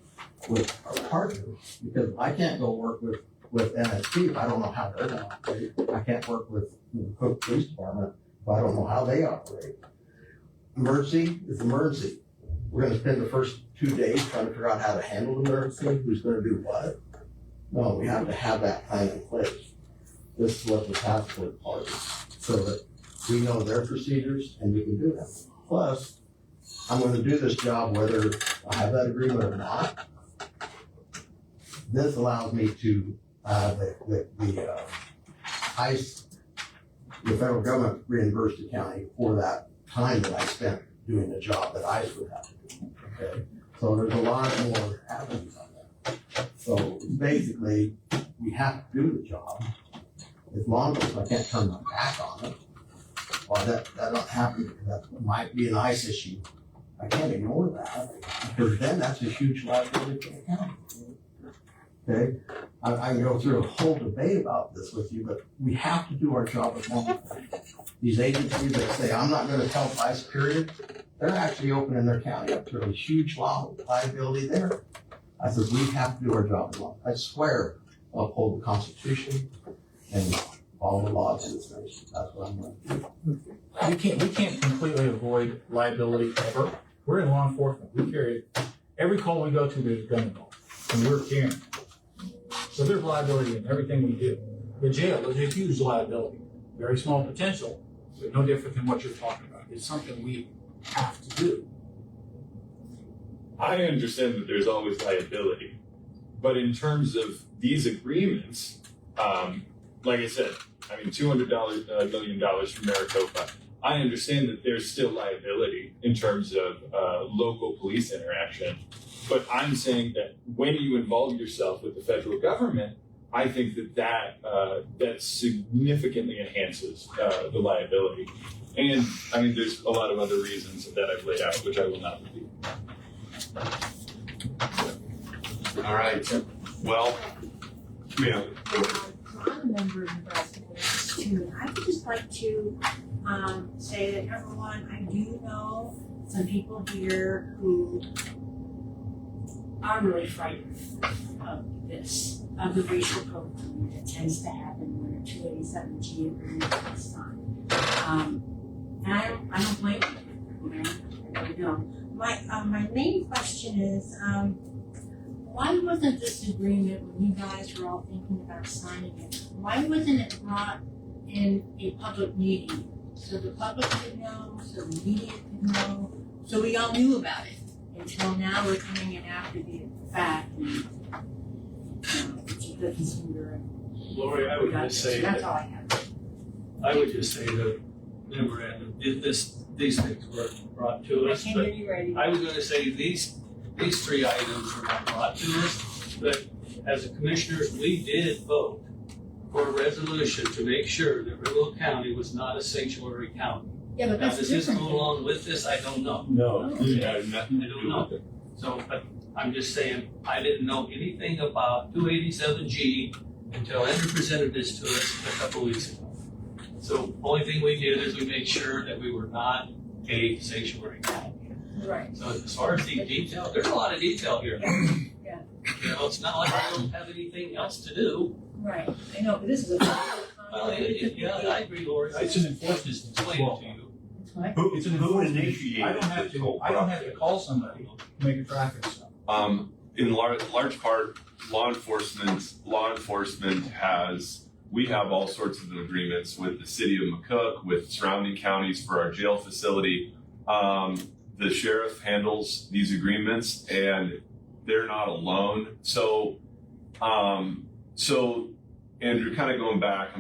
with our partners, because I can't go work with NSP if I don't know how they're going to operate. I can't work with the Cook Police Department if I don't know how they operate. Emergency is emergency. We're going to spend the first 2 days trying to figure out how to handle the emergency, who's going to do what. No, we have to have that plan in place. This is what the task force part is, so that we know their procedures and we can do them. Plus, I'm going to do this job whether I have that agreement or not. This allows me to, the ICE, the federal government reimbursed the county for that time that I spent doing the job that ICE would have to do, okay? So there's a lot more avenues on that. So basically, we have to do the job. As long as I can't turn my back on it, or that don't happen, that might be an ICE issue. I can't ignore that, because then that's a huge liability for the county. Okay, I can go through a whole debate about this with you, but we have to do our job as one. These agencies that say, I'm not going to help ICE, period, they're actually opening their county up to a huge liability there. I said, we have to do our job as one. I swear I'll uphold the Constitution and follow the laws of this nation. That's what I'm going to do. We can't completely avoid liability ever. We're in law enforcement. We carry every call we go to, there's a gun involved, and we're carrying it. So there's liability in everything we do. The jail is a huge liability. Very small potential, but no different than what you're talking about. It's something we have to do. I understand that there's always liability, but in terms of these agreements, like I said, $200 million from Maricopa. I understand that there's still liability in terms of local police interaction, but I'm saying that when you involve yourself with the federal government, I think that significantly enhances the liability. And there's a lot of other reasons that I've laid out, which I will not repeat. All right. Well, yeah. I'm a member of Nebraska Nurses too, and I would just like to say that number one, I do know some people here who are really frightened of this, of the racial profiling that tends to happen when a 287G agreement is signed. And I don't blame them, okay? I really don't. My main question is, why wasn't this agreement, when you guys were all thinking about signing it, why wasn't it brought in a public meeting? So the public could know, so the media could know, so we all knew about it. Until now we're coming in after the fact, and it doesn't seem very. Lori, I would just say that's that, all I have. I would just say that memorandum, these things were brought to us, but I was gonna say these three items were not brought to us, but as a commissioners, we did vote for a resolution to make sure that Willow County was not a sanctuary county. Yeah, but Now, that's does this different. go along with this? I don't know. No, I don't know. So, but I'm just saying, I didn't know anything about 287G until Andrew presented this to us a couple weeks ago. So only thing we did is we made sure that we were not a sanctuary county. Right. So as far as the detail, there's a lot of detail here. Yeah. You know, it's not like we don't have anything else to do. Right, I know, but this is a. Well, yeah, I agree, Lori. It's an enforcement as Explain well. it to you. It's an Who enforcement. initiated I don't have this to, whole I don't have to process? call somebody to make a traffic stop. In large part, law enforcement we have all sorts of agreements with the city of McCook, with surrounding counties for our jail facility. The sheriff handles these agreements and they're not alone. So Andrew, kind of going back,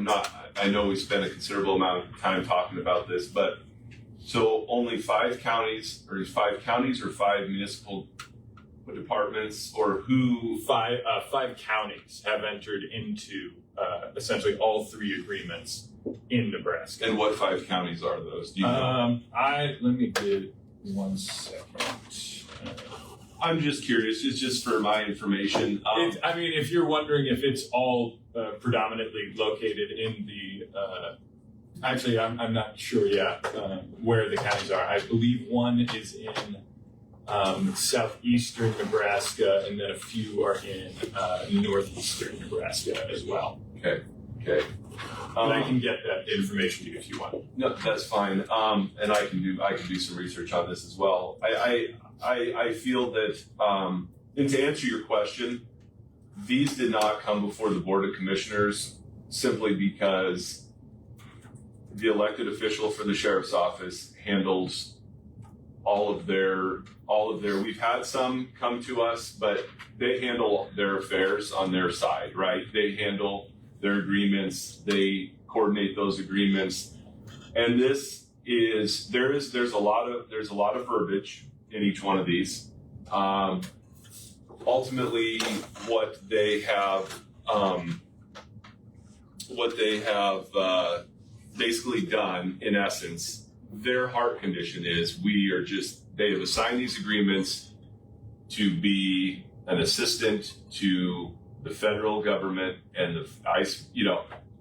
I know we spent a considerable amount of time talking about this, but so only 5 counties or 5 municipal departments, or who? Five counties have entered into essentially all 3 agreements in Nebraska. And what 5 counties are those? Do you know? Let me get 1 second. I'm just curious. It's just for my information. I mean, if you're wondering if it's all predominantly located in the, actually, I'm not sure yet where the counties are. I believe one is in southeastern Nebraska, and then a few are in northeastern Nebraska as well. Okay. But I can get that information to you if you want. No, that's fine. And I can do some research on this as well. I feel that, and to answer your question, these did not come before the Board of Commissioners simply because the elected official for the sheriff's office handles all of their, we've had some come to us, but they handle their affairs on their side, right? They handle their agreements, they coordinate those agreements. And there's a lot of verbiage in each one of these. Ultimately, what they have basically done, in essence, their heart condition is they have assigned these agreements to be an assistant to the federal government and the ICE,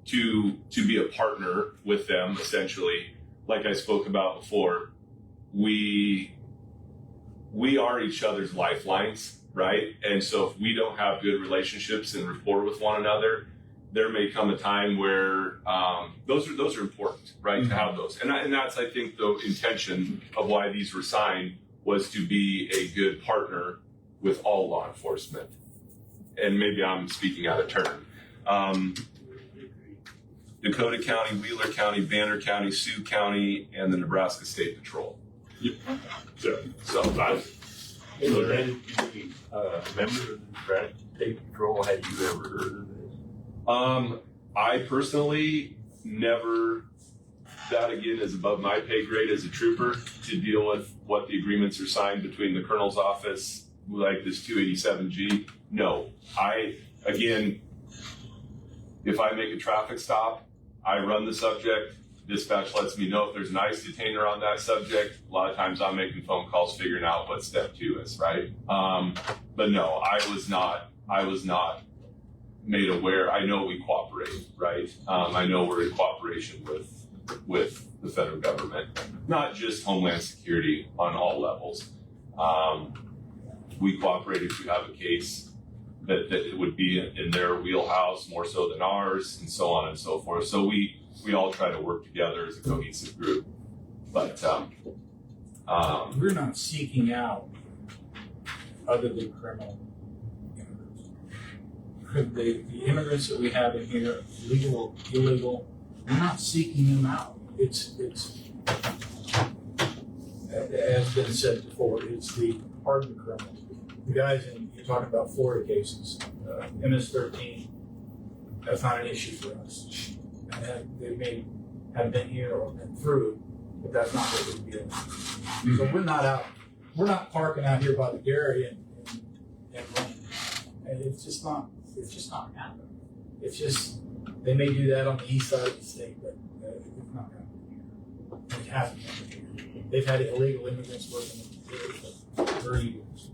to be a partner with them, essentially. Like I spoke about before, we are each other's lifelines, right? And so if we don't have good relationships and rapport with one another, there may come a time where those are important, right? Mm-hmm. To have those, and that's, I think, the intention of why these were signed, was to be a good partner with all law enforcement. And maybe I'm speaking out of turn. Dakota County, Wheeler County, Banner County, Sioux County, and the Nebraska State Patrol. Yep. So any member of the Nebraska State Patrol, had you ever heard of this? I personally never. That again is above my pay grade as a trooper to deal with what the agreements are signed between the colonel's office, like this 287G. No, if I make a traffic stop, I run the subject. Dispatch lets me know if there's an ICE detainer on that subject. A lot of times I'm making phone calls, figuring out what step 2 is, right? But no, I was not made aware. I know we cooperate, right? I know we're in cooperation with the federal government, not just Homeland Security, on all levels. We cooperate if you have a case that it would be in their wheelhouse more so than ours, and so on and so forth. So we all try to work together as a cohesive group. But we're not seeking out other than criminal immigrants. The immigrants that we have in here, legal, illegal, we're not seeking them out. It's as been said before, it's the hardened criminals. The guys you're talking about Florida cases, MS-13, that's not an issue for us. And they may have been here or been through, but that's not what we're dealing with. So we're not parking out here by the dairy and running. And it's just not happening. It's just, they may do that on the east side of the state, but it's not happening here. It hasn't happened here. They've had illegal immigrants working here for 30 years.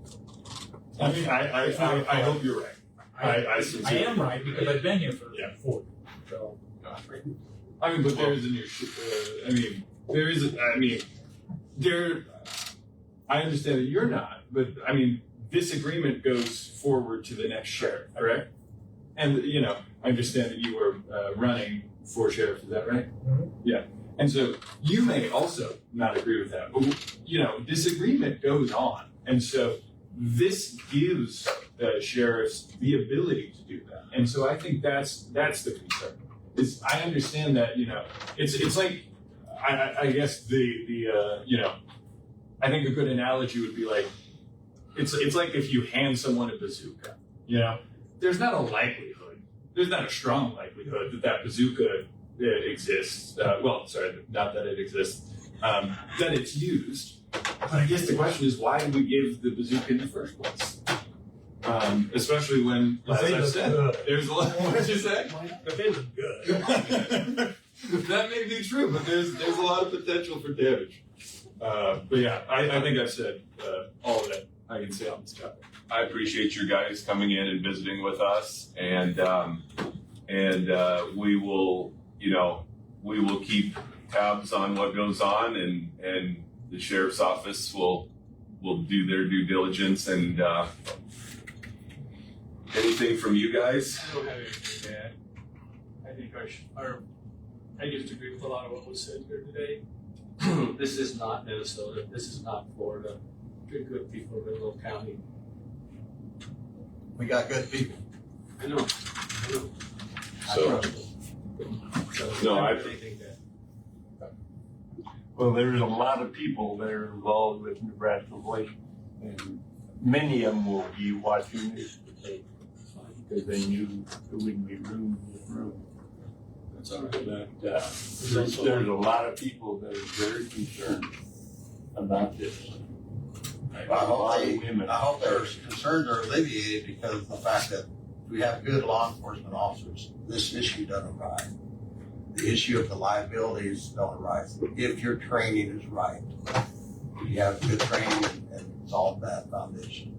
I mean, I hope you're right. I am right because I've been here for 40. So. I mean, but there is a new, I understand that you're not, but I mean, this agreement goes forward to the next sheriff, correct? And, you know, I understand that you were running for sheriff, is that right? Mm-hmm. Yeah. And so you may also not agree with that, but, you know, this agreement goes on. And so this gives sheriffs the ability to do that. And so I think that's the concern. I understand that, you know, it's like, I guess you know, I think a good analogy would be like, it's like if you hand someone a bazooka, you know, there's not a strong likelihood that bazooka exists. Well, sorry, not that it exists, that it's used. But I guess the question is, why did we give the bazooka in the first place? Especially when, as I said, there's a lot. What did you say? But they look good. That may be true, but there's a lot of potential for damage. But yeah, I think I've said all that I can say on this topic. I appreciate you guys coming in and visiting with us, and we will, you know, we will keep tabs on what goes on, and the sheriff's office will do their due diligence. And anything from you guys? I don't have anything to add. I think I just agree with a lot of what was said here today. This is not Minnesota. This is not Florida. Good people of Willow County. We got good people. I know. So, no, I think that. Well, there's a lot of people that are involved with Nebraska Voice, and many of them will be watching this today because they knew there wouldn't be room in this room. That's all right. But there's a lot of people that are very concerned about this. I hope their concerns are alleviated because of the fact that we have good law enforcement officers. This issue doesn't arise. The issue of the liabilities don't arise if your training is right. You have good training and it's all that foundation.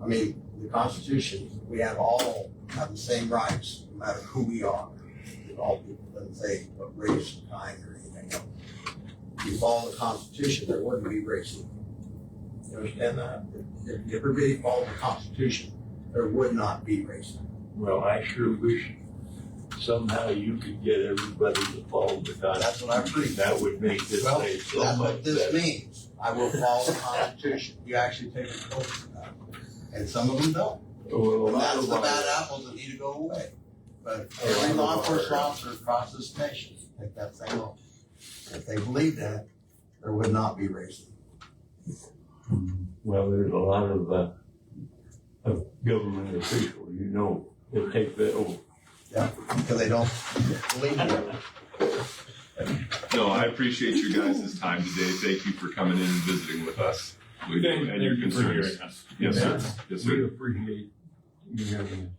I mean, the Constitution, we all have the same rights, no matter who we are. All people doesn't say what race, kind, or anything else. If you follow the Constitution, there wouldn't be racism. You understand that? If everybody followed the Constitution, there would not be racism. Well, I sure wish somehow you could get everybody to follow the Constitution. That's what I'm preaching. That would make this place so that's much what this better. means. I will follow the Constitution. You actually take an oath to that. And some of them don't. Well, And that's the bad apples that need to go away. But every law enforcement officer across this nation take that same oath. If they believed in it, there would not be racism. Well, there's a lot of government officials, you know, that take that oath. Yeah, because they don't believe in it. No, I appreciate you guys' time today. Thank you for coming in and visiting with us. We do, and your concerns. Yes, sir. Yes, We sir. appreciate you having us.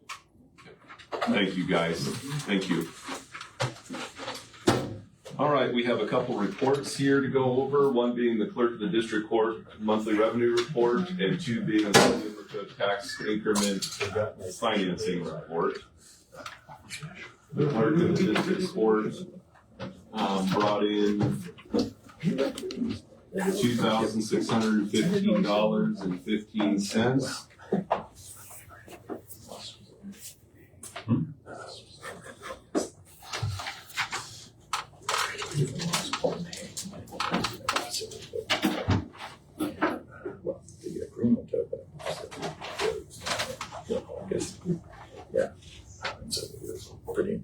Thank you, guys. Thank you. All right, we have a couple reports here to go over. One being the clerk of the district court monthly revenue report, and two being the tax increment financing report. The clerk of the district court brought in $2,615.15.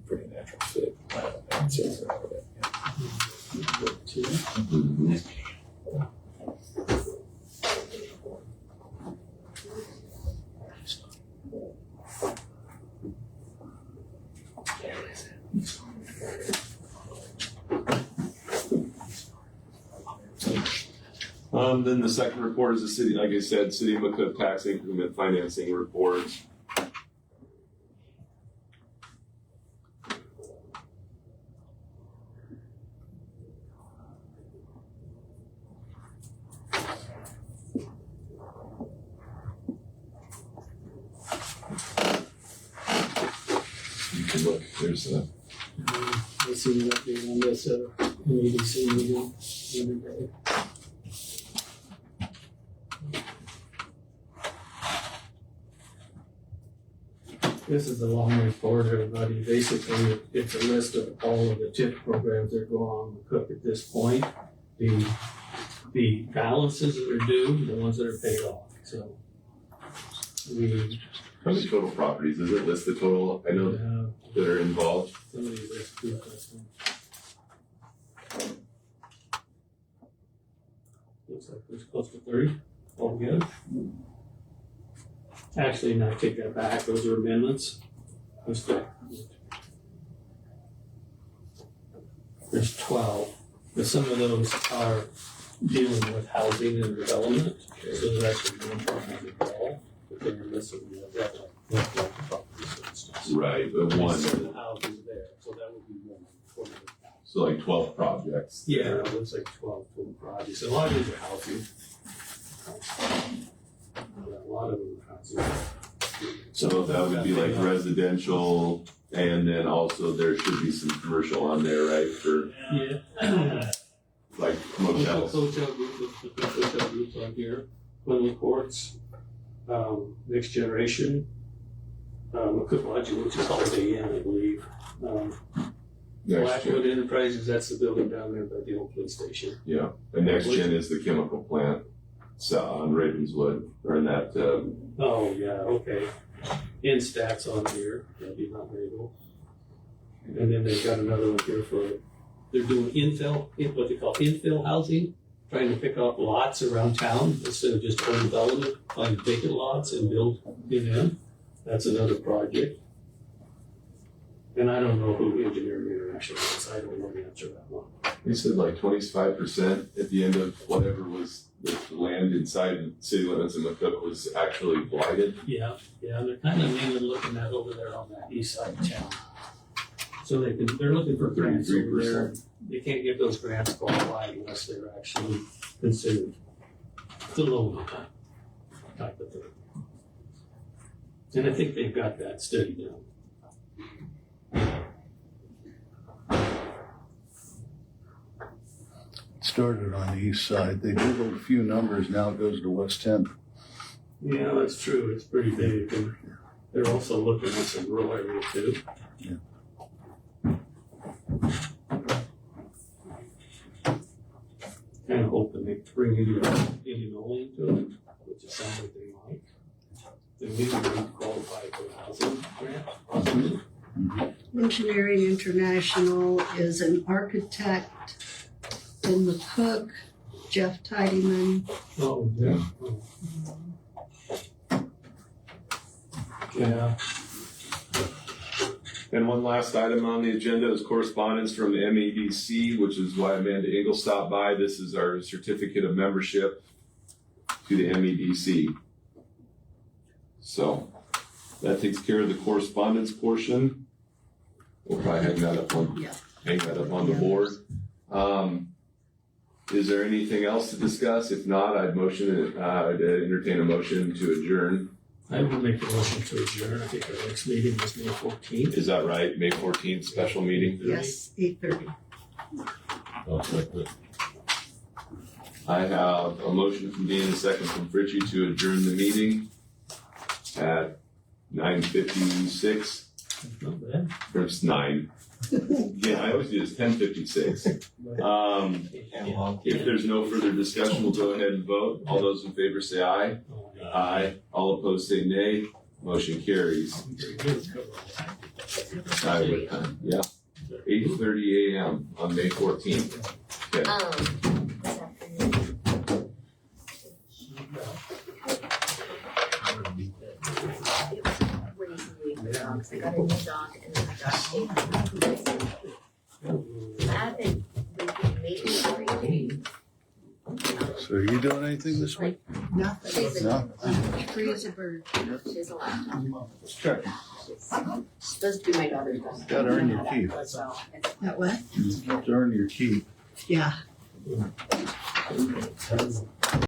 Pretty natural fit. Then the second report is the city, like I said, City of McCook tax increment financing report. You can look, there's a can see an update on this MEDC meeting every day. This is a long report, everybody. Basically, it's a list of all of the TIP programs that go on the Cook at this point. The balances that are due, the ones that are paid off. So we. How many total properties? Does it list the total? I know that are involved. Somebody lists two of them. Looks like there's close to 30 altogether. Actually, no, I take that back. Those are amendments. There's 12, but some of those are dealing with housing and development. So there's actually one property involved, but they're listed in that property, for instance. Right, but one. Certain houses there, so that would be one. So like 12 projects. Yeah, it looks like 12 total projects. A lot of these are housing. A lot of them are housing. So that would be like residential, and then also there should be some commercial on there, right? For like motels. Hotel groups on here, Willow Courts, Next Generation, McCook Lodging, which is Holiday Inn, I believe. Blackwood Enterprises, that's the building down there by the old police station. Yeah, and Next Gen is the chemical plant. So on Ravenswood, or in that. Oh yeah, okay. Instax on here, that'd be not very cool. And then they've got another one here for they're doing what they call infill housing, trying to pick up lots around town instead of just home development, find vacant lots and build in them. That's another project. And I don't know who Engineering International is. I don't know the answer to that one. They said like 25% at the end of whatever was the land inside city limits in McCook was actually blighted. Yeah, they're kind of mainly looking at over there on that east side of town. So they're looking for grants over there. They can't get those grants qualified unless they're actually considered the loan type of thing. And I think they've got that study down. Started on the east side. They did a few numbers, now it goes to West 10. Yeah, that's true. It's pretty big. And they're also looking at some rural area too. Yeah. Kind of hoping they bring Indian oil into it, which it sounds like they might. They maybe would qualify for a housing grant, possibly. Engineering International is an architect in McCook, Jeff Tidyman. Oh, yeah. Yeah. And one last item on the agenda is correspondence from the MEDC, which is why Amanda Engel stopped by. This is our certificate of membership to the MEDC. So that takes care of the correspondence portion. We'll probably hang that up on the board. Is there anything else to discuss? If not, I'd entertain a motion to adjourn. I would make a motion to adjourn. I think our next meeting is May 14th. Is that right? May 14th, special meeting? Yes, 8:30. I have a motion from Dean and a second from Fritchie to adjourn the meeting at 9:56. Not bad. It's 9. Yeah, I always do this 10:56. If there's no further discussion, we'll go ahead and vote. All those in favor say aye. Aye. All opposed say nay. Motion carries. Yeah. 8:30 a.m. on May 14th. Okay. I got a new dog and then I got I've been making for So are you doing anything this week? Nothing. No? Free as a bird. She has a laptop. Okay. She's supposed to be my daughter's best. Gotta earn your keep. That what? You have to earn your keep. Yeah.